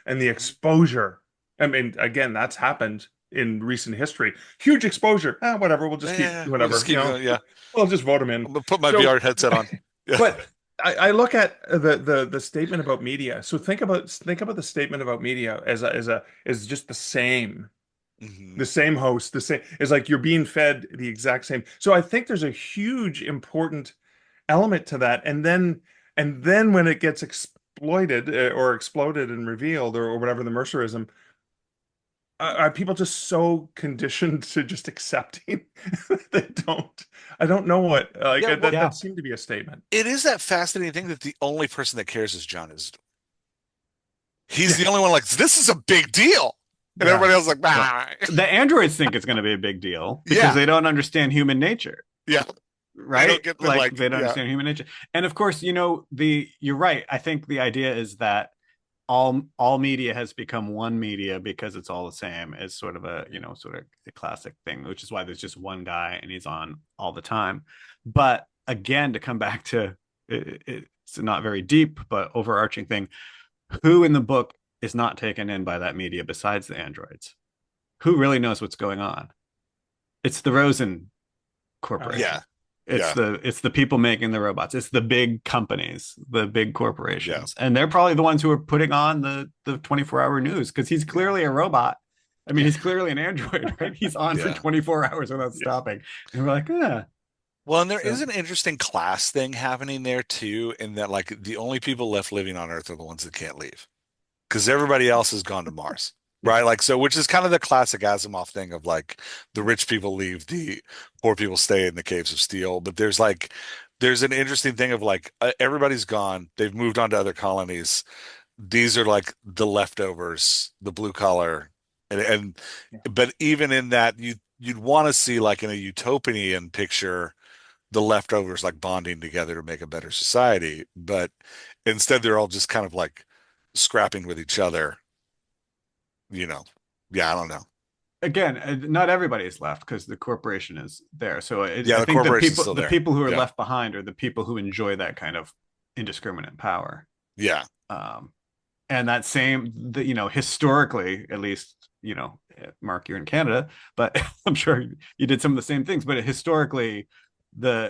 and the exposure. I mean again that's happened in recent history. Huge exposure. Whatever, we'll just keep yeah. We'll just whatever, keep going. Yeah, We'll just vote him in. I'm gonna put my So VR headset on. Yeah. but I look at the statement about media. So think about the statement about media as just Hmm. the same host, the same is like you're being fed the exact same. So I think there's a huge important element to that. And then when it gets exploited or exploded and revealed or whatever the Mercerism, are people just so conditioned to just accepting they don't I don't know what like Yeah, well, yeah. that seemed to be a statement. it is that fascinating thing that the only person that cares is John is. He's Yeah. the only one like this is a big deal, and Yeah. everybody else is like, Yeah. bah. The androids think it's going to be a big deal because Yeah, they don't understand human nature, yeah. They right? don't get the Like like, they don't yeah, understand human nature. And of course, you're right. I think the idea is that all media has become one media because it's all the same. Is sort of sort of a classic thing, which is why there's just one guy and he's on all the time. But again, to come back to it's not very deep but overarching thing, who in the book is not taken in by that media besides the androids? Who really knows what's going on? It's the Rosen yeah, Corporation. It's yeah, the people making the robots. It's the big companies, the big yeah, corporations, and they're probably the ones who are putting on the 24-hour news because he's clearly a robot. I mean, Yeah. he's clearly an android, right? He's on for yeah. 24 hours without Yeah. stopping, and we're like, yeah. Well, and there is So an interesting class thing happening there too, in that like the only people left living on Earth are the ones that can't leave, because everybody else has gone to Mars, Yeah. right? Like so, which is kind of the classic Asimov thing of like the rich people leave, the poor people stay in the caves of steel. But there's an interesting thing of like everybody's gone, they've moved on to other colonies. These are like the leftovers, the blue collar, and Yeah. but even in that, you'd want to see like in a utopian picture the leftovers like bonding together to make a better society. But instead, they're all just kind of like scrapping with each other, you know. Yeah, I don't know. again, not everybody is left because the corporation is there. So Yeah, I the think corporation's still the there. people who are Yeah. left behind are the people who enjoy that kind of indiscriminate power. Yeah. Um, and that same, historically, at least, Mark, you're in Canada, but I'm sure you did some of the same things. But historically,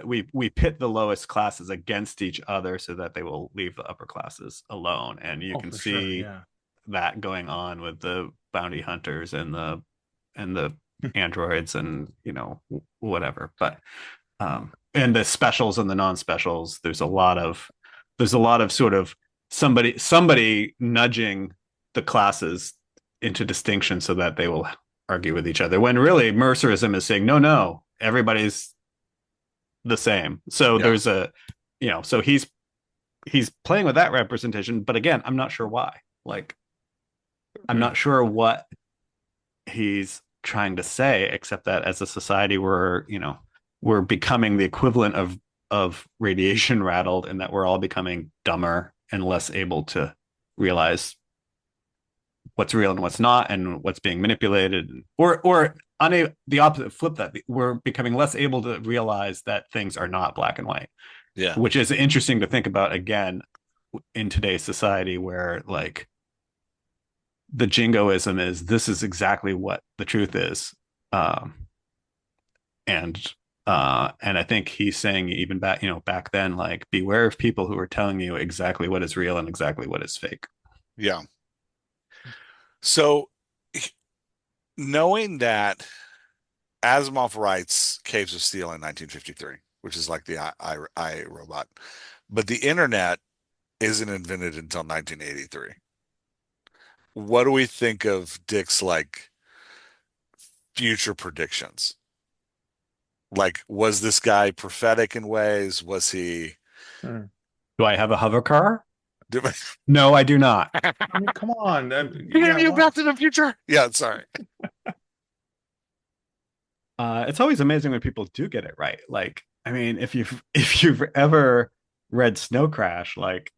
we pit the lowest classes against each other so that they will leave the upper classes alone, and you Oh, can for sure. see Yeah. that going on with the bounty hunters and the androids and whatever. But and the specials and the non-specials, there's a lot of sort of somebody nudging the classes into distinction so that they will argue with each other, when really Mercerism is saying no, everybody's the same. So Yeah. there's so he's playing with that representation, but again, I'm not sure why. Like, I'm not sure what he's trying to say, except that as a society we're becoming the equivalent of radiation rattled, and that we're all becoming dumber and less able to realize what's real and what's not, and what's being manipulated, or on the opposite flip, that we're becoming less able to realize that things are not black and white, Yeah. which is interesting to think about again in today's society, where like the jingoism is, this is exactly what the truth is. um and and I think he's saying, even back then, like, beware of people who are telling you exactly what is real and exactly what is fake. Yeah. So knowing that Asimov writes Caves of Steel in 1953, which is like the I robot, but the internet isn't invented until 1983. What do we think of Dick's like future predictions? Like, was this guy prophetic in ways? Was he? Hmm. Do I have a hover car? Did, No, I do not. I mean, come on. yeah, Yeah. you Wow. Back to the Future? Yeah, sorry. It's always amazing when people do get it right. Like, I mean, if you've ever read Snow Crash, like,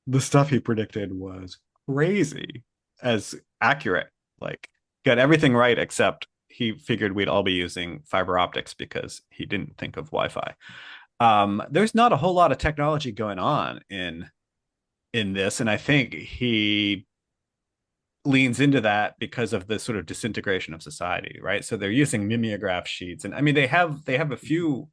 the stuff he predicted was crazy as accurate. Like, got everything right, except he figured we'd all be using fiber optics because he didn't think of Wi-Fi. There's not a whole lot of technology going on in this, and I think he leans into that because of the sort of disintegration of society, right? So they're using mimeograph sheets, and I mean, they have a few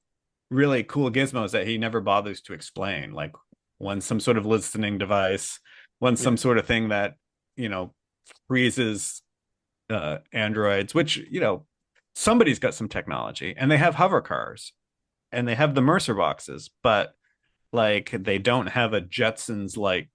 really cool gizmos that he never bothers to explain. Like, one some sort of listening device, one Yeah. some sort of thing that freezes androids, which somebody's got some technology, and they have hover cars, and they have the Mercer boxes, but like, they don't have a Jetsons like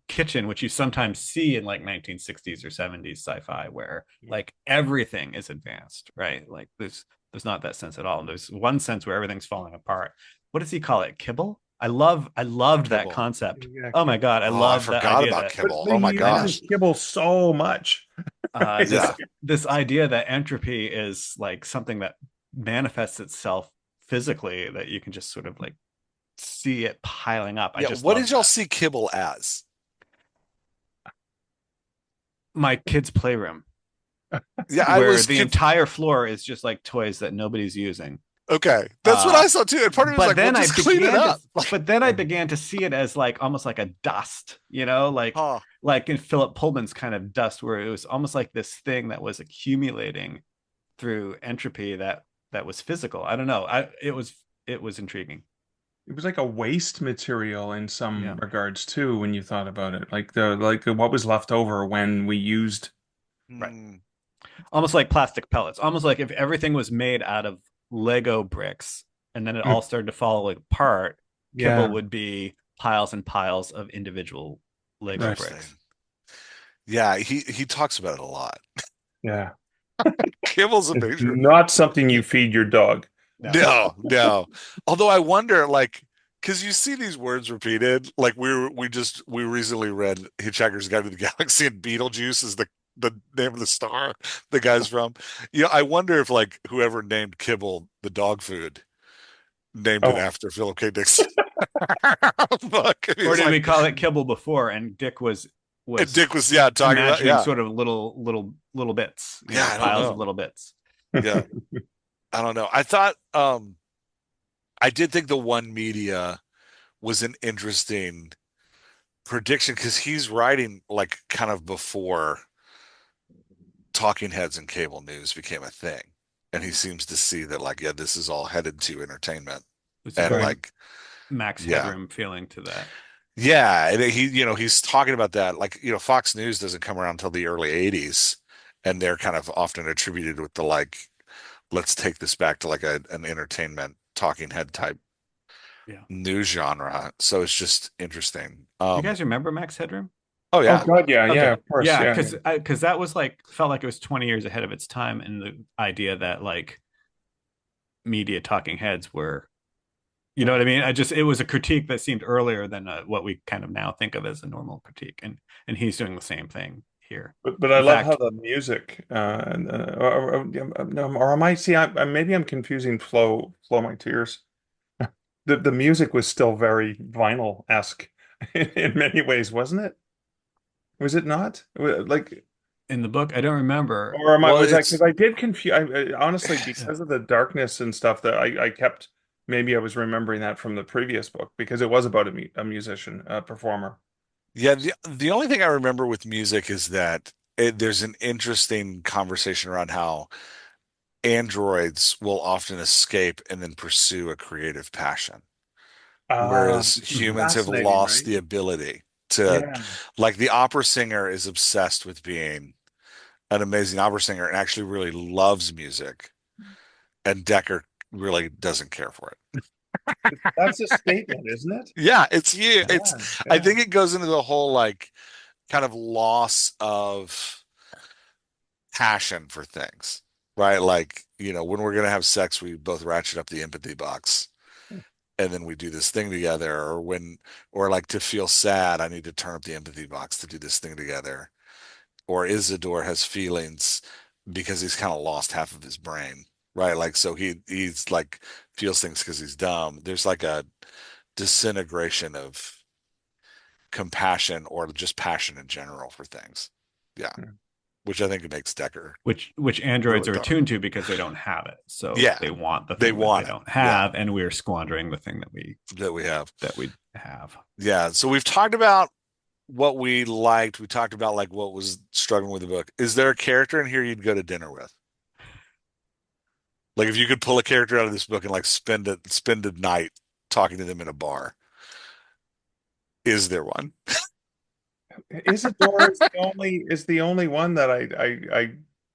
kitchen, which you sometimes see in like 1960s or 70s sci-fi, where like everything is advanced, right? Like, there's not that sense at all. And there's one sense where everything's falling apart. What does he call it? Kibble? I loved that Kibble. concept. Yeah. Oh my god, I Oh, I love that forgot idea about that But Kibble. Oh my he I know uses gosh. kibble so much. Right? this Yeah. this idea that entropy is like something that manifests itself physically, that you can just sort of like see it piling up. I Yeah. just What love did y'all that. see Kibble as? My kids' playroom, Yeah, I where was the entire floor is just like toys that nobody's using. okay. That's what Uh, I saw too. And part of me was but like, well, then I just clean it began to, up. Like, but then I began to see it as like almost like a dust, huh. like in Philip Pullman's kind of dust, where it was almost like this thing that was accumulating through entropy that was physical. I don't know. It was intriguing. It was like a waste material in some Yeah. regards too, when you thought about it. What was left over when we used. Right. Hmm. Almost like plastic pellets. Almost like if everything was made out of Lego bricks and then it all started to fall apart, Kibble Yeah, would be piles and piles of individual Lego right. Interesting. bricks. Yeah, he talks about it a lot. Yeah. Kibble's a It's big. not something you feed your dog. No. No, no. Although I wonder, like, because you see these words repeated. Like we recently read Hitchhiker's Guide to the Galaxy, and Beetlejuice is the name of the star the guy's from. Yeah, I wonder if like whoever named Kibble the dog food named it Oh, after Philip K. Dick's book. And Or he's did we like, call it Kibble before? And Dick was and was Dick was talking about imagining sort of little bits, yeah, I don't piles of know. little bits. Yeah. I don't know. I did think the One Media was an interesting prediction because he's writing like kind of before talking heads and cable news became a thing. And he seems to see that like, yeah, this is all headed to entertainment. It's a And very Right. like, Max yeah. Headroom feeling to that. Yeah. And he's talking about that. Like, Fox News doesn't come around until the early 80s. And they're kind of often attributed with the like, let's take this back to like an entertainment talking head type Yeah. news genre. So it's just interesting. Do you guys remember Max Headroom? Oh Oh yeah. God, yeah, yeah, Okay. of course, Yeah, yeah, yeah. because that was like felt like it was 20 years ahead of its time in the idea that like media talking heads were, you know Yeah. what I mean? I just it was a critique that seemed earlier than what we kind of now think of as a normal critique, and he's doing the same thing here. But I In love how fact, the music, or am I see? Maybe I'm confusing flow my tears. The music was still very vinyl-esque in many ways, wasn't it? Was it not? Like, in the book, I don't remember. or am I Well, was I because it's I did confuse honestly Yeah. because of the darkness and stuff that I kept maybe I was remembering that from the previous book because it was about a musician, a performer. yeah, the only thing I remember with music is that there's an interesting conversation around how androids will often escape and then pursue a creative passion, whereas Mhm. humans have Fascinating, lost right? the ability to, Yeah. like the opera singer is obsessed with being an amazing opera singer and actually really loves music, and Decker really doesn't care for it. That's a statement, isn't it? Yeah, it's you. It's Yeah, I yeah. think it goes into the whole like kind of loss of passion for things, right? Like, when we're gonna have sex, we both ratchet up the empathy box and then we do this thing together. Or like to feel sad, I need to turn up the empathy box to do this thing together. Or Isidore has feelings because he's kind of lost half of his brain, right? Like, so he's like feels things because he's dumb. There's like a disintegration of compassion or just passion in general for things. Yeah. Which I think it makes Decker Which androids really are dark. attuned to because they don't have it. So Yeah, they want the they thing that they want it. don't Yeah, have, and we're squandering the thing that we have. that we have. Yeah, so we've talked about what we liked. We talked about like what was struggling with the book. Is there a character in here you'd go to dinner with? Like if you could pull a character out of this book and like spend a night talking to them in a bar, is there one? Isidore is the only one that I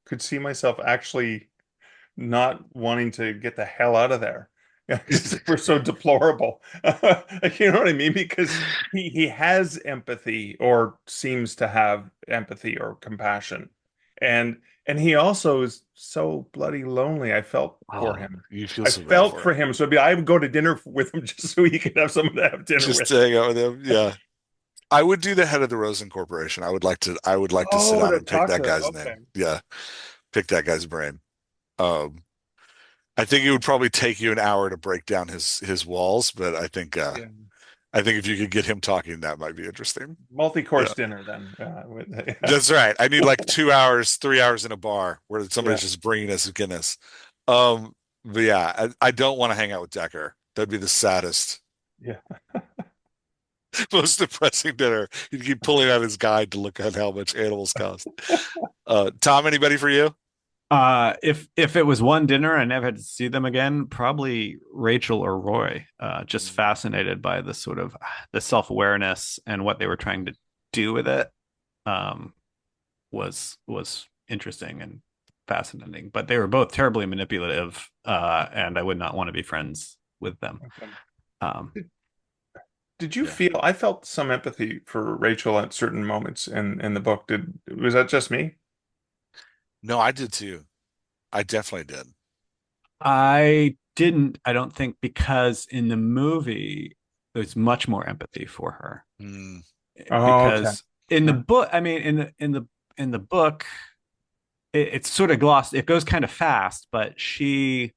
could see myself actually not wanting to get the hell out of there because they were so deplorable. You know what I mean? Because he has empathy or seems to have empathy or compassion, and he also is so bloody lonely. I felt for Oh, him. you feel I so bad felt for for him. him. So I would go to dinner with him just so he could have someone to have dinner Just with. to hang out with him. Yeah. I would do the head of the Rosen Corporation. I would like to sit Oh, down to and pick talk that to. guy's Okay. name. Yeah. Pick that guy's brain. Um, I think it would probably take you an hour to break down his walls, but Yeah. I think if you could get him talking, that might be interesting. Yeah. Multi-course dinner then. That's right. I need like 2 hours, 3 hours in a bar where Yeah. somebody's just bringing us Guinness. Um, but yeah, I don't want to hang out with Decker. That'd be the saddest, Yeah. most depressing dinner. He'd keep pulling out his guide to look at how much animals cost. Tom, anybody for you? If it was one dinner I never had to see them again, probably Rachel or Roy. Just fascinated by the sort of the self-awareness and what they were trying to do with it. Um, was interesting and fascinating. But they were both terribly manipulative, and I would not want to be friends with them. Okay. Um, Did, did you yeah. feel I felt some empathy for Rachel at certain moments in the book. Was that just me? No, I did too. I definitely did. I didn't, I don't think, because in the movie there's much more empathy for her. Mm, Oh, okay. Because in the Yeah. book, I mean, in the book, it's sort of glossed. It goes kind of fast, but she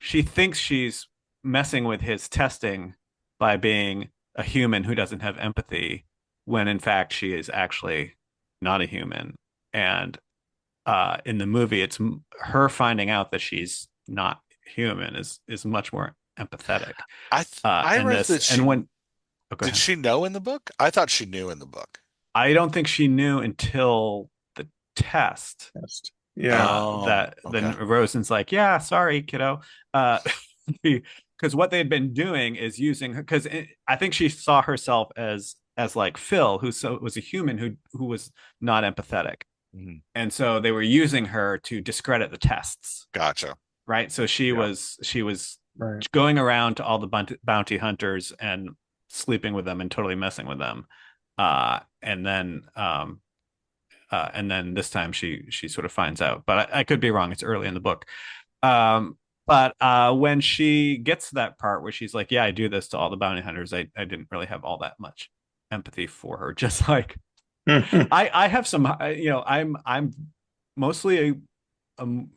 thinks she's messing with his testing by being a human who doesn't have empathy, when in fact she is actually not a human. And in the movie, it's her finding out that she's not human is much more empathetic. I And read this, that and when, oh, go did ahead. she know in the book? I thought she knew in the book. I don't think she knew until the test. Yes. Yeah. That then Okay. Rosen's like, yeah, sorry, kiddo. Uh, because what they'd been doing is using her, because I think she saw herself as like Phil, who was a human who was not empathetic, Mhm. and so they were using her to discredit the tests, Gotcha. right? So Yeah. she was Right. going around to all the bounty hunters and sleeping with them and totally messing with them, and then this time she sort of finds out, but I could be wrong. It's early in the book. But when she gets to that part where she's like, "Yeah, I do this to all the bounty hunters," I didn't really have all that much empathy for her. Just like I have some, I'm mostly um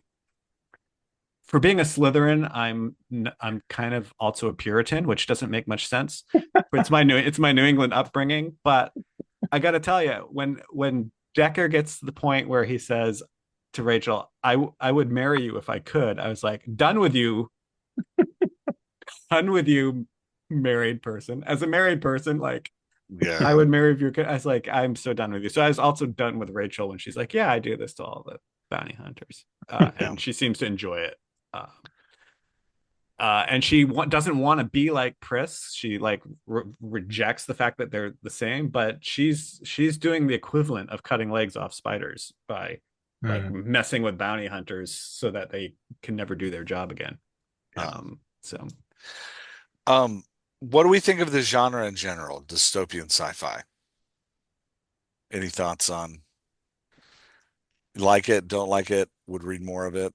for being a Slytherin, I'm kind of also a Puritan, which doesn't make much sense. It's my New England upbringing, but I got to tell you, when Decker gets to the point where he says to Rachel, I would marry you if I could," I was like, done with you, married person. As a married person, like I Yeah. would marry if you could. I was like, I'm so done with you. So I was also done with Rachel when she's like, yeah, I do this to all the bounty hunters, Yeah. and she seems to enjoy it. Uh, and she doesn't want to be like Pris. She like rejects the fact that they're the same, but she's doing the equivalent of cutting legs off spiders by like Mm. messing with bounty hunters so that they can never do their job again. Yeah. So Um, what do we think of the genre in general, dystopian sci-fi? Any thoughts on like it, don't like it, would read more of it,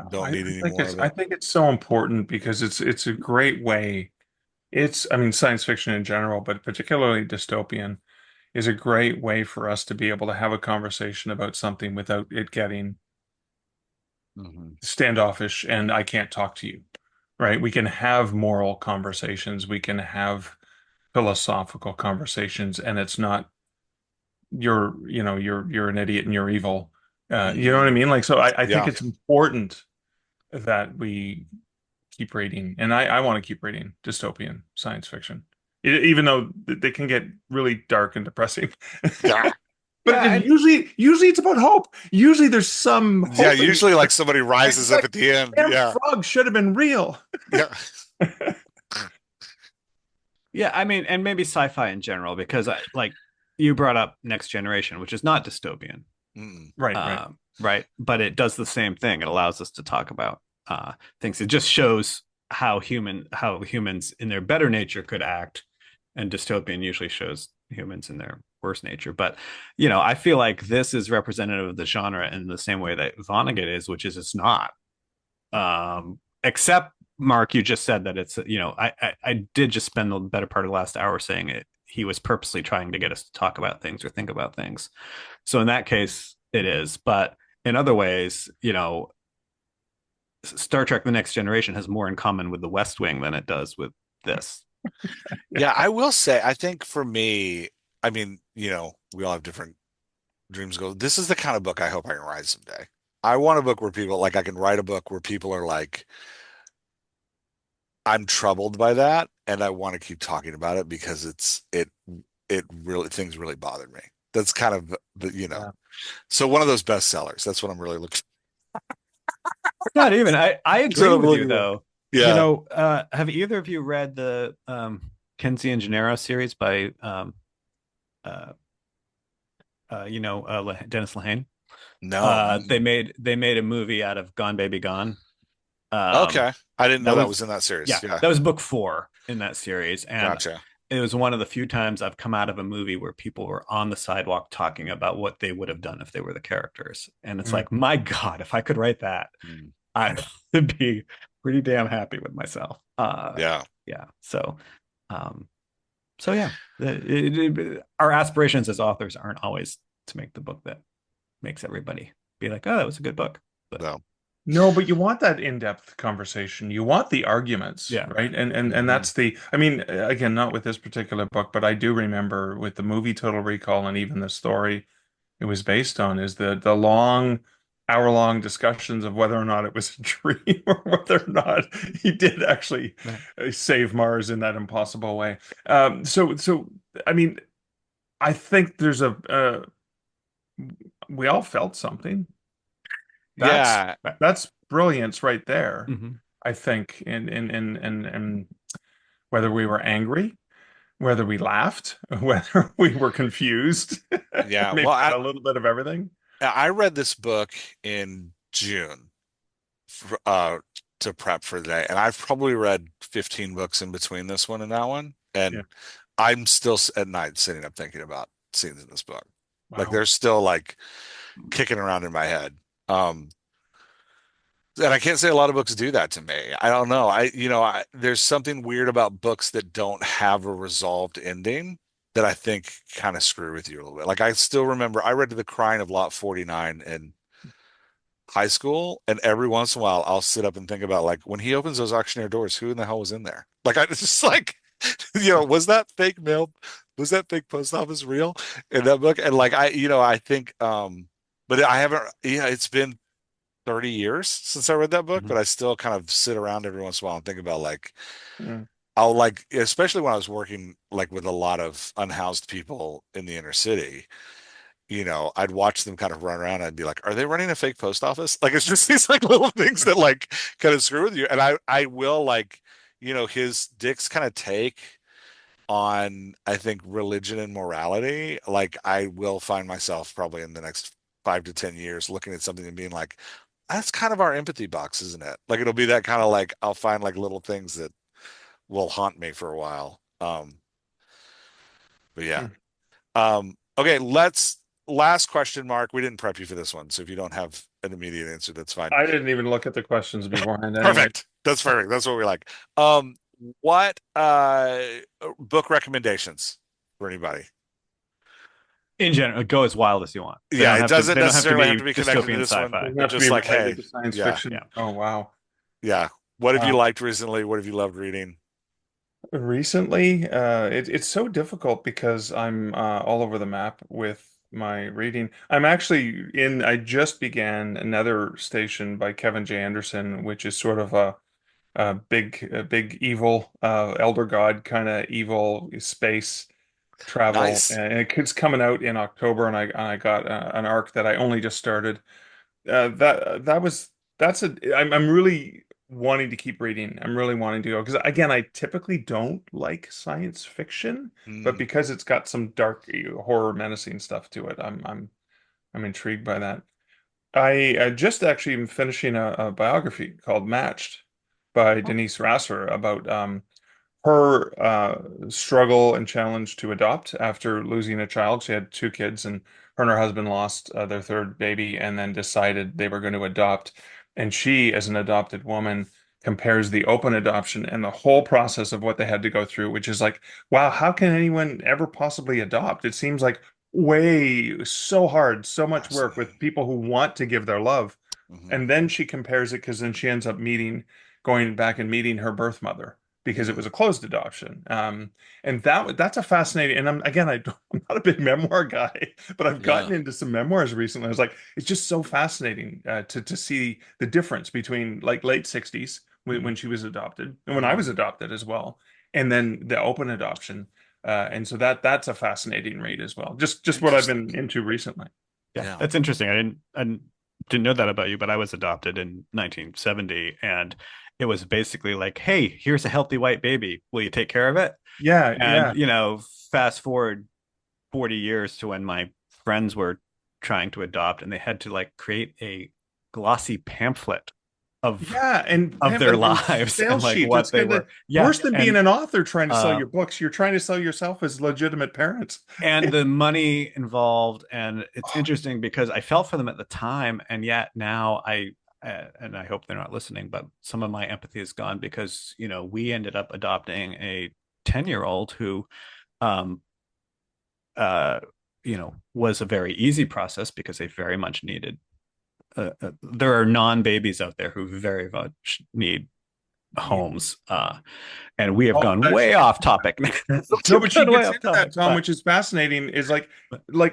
don't need any more of I it? think it's so important because it's a great way. I mean, science fiction in general, but particularly dystopian is a great way for us to be able to have a conversation about something without it getting Mhm. standoffish and I can't talk to you, right? We can have moral conversations, we can have philosophical conversations, and it's not you're an idiot and you're evil. You know what I Mhm. mean? Like, so I think Yeah. it's important that we keep reading, and I want to keep reading dystopian science fiction, even though they can get really dark and depressing. Yeah. But yeah, and usually it's about hope. Usually there's some Yeah, hope in usually like somebody it's rises up like at the end. damn Yeah. frog should have been real. Yeah. yeah, I mean, and maybe sci-fi in general, because I like you brought up Next Generation, which is not dystopian, Mm. Right, right. right? But it does the same thing. It allows us to talk about things. It just shows how humans in their better nature could act, and dystopian usually shows humans in their worst nature. But I feel like this is representative of the genre in the same way that Vonnegut is, which is it's not. Except Mark, you just said that it's I did just spend the better part of the last hour saying it. He was purposely trying to get us to talk about things or think about things. So in that case, it is. But in other ways, Star Trek: The Next Generation has more in common with The West Wing than it does with this. Yeah, I will say, I think for me, I mean, we all have different dreams go. This is the kind of book I hope I can write someday. I want a book where people like I can write a book where people are like, I'm troubled by that, and I want to keep talking about it because it really things really bothered me. That's kind of Yeah. so one of those bestsellers. That's what I'm really looking Not even. I that's what agree I'm with you looking for. though. Yeah. Have either of you read the Kinsey and Gennaro series by uh, Dennis Lehane? No. They made a movie out of Gone Baby Gone. Um, Okay. I didn't know that that was was in that series. yeah, Yeah. that was book 4 in that series, and Gotcha. it was one of the few times I've come out of a movie where people were on the sidewalk talking about what they would have done if they were the characters, and it's Mm. like, my God, if I could write that, Mm. I would be pretty damn happy with myself. Yeah. Yeah. Um, so yeah, our aspirations as authors aren't always to make the book that makes everybody be like, oh, that was a good book. But No. No, but you want that in-depth conversation. You want the arguments, yeah, right? And Mhm. that's I mean, again, not with this particular book, but I do remember with the movie Total Recall and even the story, it was based on, is the long hour-long discussions of whether or not it was a dream or whether or not he did actually Right. save Mars in that impossible way. So I mean, I think there's a we all felt something. That's Yeah, Right. that's brilliance right there. Mhm. I think in whether we were angry, whether we laughed, whether we were confused, yeah. maybe a little bit of everything. I read this book in June for, to prep for the day, and I've probably read 15 books in between this one and that one, Yeah. and I'm still at night sitting up thinking about scenes in this book. Like Wow. they're still like kicking around in my head. Um, and I can't say a lot of books do that to me. I don't know. There's something weird about books that don't have a resolved ending that I think kind of screw with you a little bit. Like I still remember I read The Crying of Lot 49 in high school, and every once in a while I'll sit up and think about like when he opens those auctioneer doors, who in the hell was in there? Like I just like, was that fake mail? Was that fake post office real in that book? And like I think but I haven't, it's been 30 years since I read that book, Mhm. but I still kind of sit around every once in a while and think about like Mm. I'll like, especially when I was working like with a lot of unhoused people in the inner city, I'd watch them kind of run around. And I'd be like, are they running a fake post office? Like it's just these like little things that like kind of screw with you. And I will like, his Dick's kind of take on, I think, religion and morality. Like I will find myself probably in the next 5 to 10 years looking at something and being like, that's kind of our empathy box, isn't it? Like it'll be that kind of like I'll find like little things that will haunt me for a while. But yeah. Mm. Okay, let's last question, Mark. We didn't prep you for this one, so if you don't have an immediate answer, that's fine. I didn't even look at the questions beforehand anyway. Perfect. That's perfect. That's what we like. What book recommendations for anybody? In general, go as wild as you want. They Yeah, don't it have to. doesn't They don't have to necessarily have be to be connected to dystopian this one, sci-fi. Doesn't but have to just be like, related hey, to science yeah, fiction. Yeah. Oh wow. yeah. What have you Uh, liked recently? What have you loved reading? Recently, it's so difficult because I'm all over the map with my reading. I just began another station by Kevin J. Anderson, which is sort of a big evil, elder god kind of evil space travel. Nice. And it's coming out in October, and I got an arc that I only just started. That was that's a I'm really wanting to keep reading. I'm really wanting to go because again, I typically don't like science fiction, but Mm, because it's got some dark horror menacing stuff to it, I'm intrigued by that. I just actually am finishing a biography called Matched by Denise Rasser about her struggle and challenge to adopt after losing a child. She had two kids, and her and her husband lost their third baby and then decided they were going to adopt. And she, as an adopted woman, compares the open adoption and the whole process of what they had to go through, which is like, wow, how can anyone ever possibly adopt? It seems like way so hard, so much work with fascinating. people who want to give their love. Hmm. And then she compares it because then she ends up going back and meeting her birth mother because it Mm, was a closed adoption. And that's a fascinating. And I'm not a big memoir guy, but I've yeah. gotten into some memoirs recently. I was like, it's just so fascinating to see the difference between like late 60s when Mhm. she was adopted and when I was Hmm. adopted as well, and then the open adoption. And so that's a fascinating read as well. Just what I've Interesting. been into recently. Yeah, Yeah. that's interesting. I didn't know that about you, but I was adopted in 1970, and it was basically like, hey, here's a healthy white baby. Will you take care of it? Yeah, And yeah. fast forward 40 years to when my friends were trying to adopt, and they had to like create a glossy pamphlet of Yeah, and their and lives and sales like sheets. It's what they kind of were. Yeah, worse than being and an author trying to sell uh your books. You're trying to sell yourself as legitimate parents. and the money involved, and it's Oh, interesting because I felt for them at the time, and yet now and I hope they're not listening, but some of my empathy is gone because we ended up adopting a 10-year-old who um uh was a very easy process because they very much needed there are non-babies out there who very much need homes. And we have Oh, gone that's- way off topic. No, but she Gone way gets off into that, topic, Tom, but- which is fascinating. Is like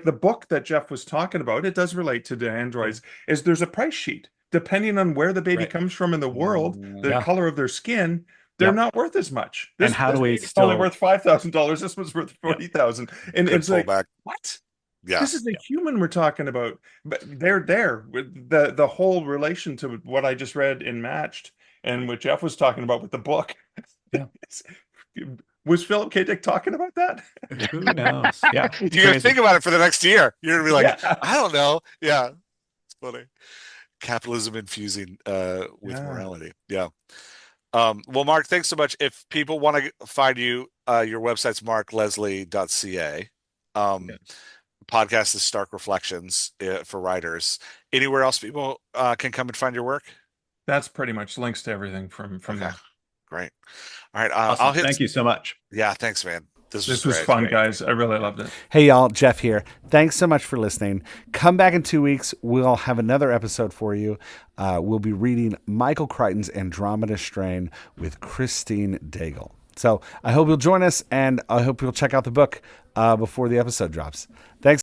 the book that Jeff was talking about. It does relate to the androids. Is there's a price sheet depending on where the baby Right. comes from in the world, the Yeah. color of their skin. They're Yep. not worth as much. And how do we baby's only still- worth $5,000? This one's worth 40,000, and Good it's like pullback. what? Yeah. This is a human we're talking about, but they're there with the whole relation to what I just read in Matched and what Jeff was talking about with the book. Yeah. Was Philip K. Dick talking about that? Who knows? Yeah. You're gonna think about it for the next year. You're gonna be like, Yeah. I don't know. Yeah, it's funny. Capitalism infusing with Yeah. morality. Yeah. Well, Mark, thanks so much. If people want to find you, your website's markleslie.ca. Yeah. Podcast is Stark Reflections for writers. Anywhere else people can come and find your work? That's pretty much links to everything from Okay. there. Great. All right. Awesome. I'll hit. Thank you so much. Yeah, thanks, man. This was great. fun, guys. I really loved it. Hey, y'all, Jeff here. Thanks so much for listening. Come back in 2 weeks. We'll have another episode for you. We'll be reading Michael Crichton's Andromeda Strain with Christine Daigle. So I hope you'll join us, and I hope you'll check out the book before the episode drops. Thanks.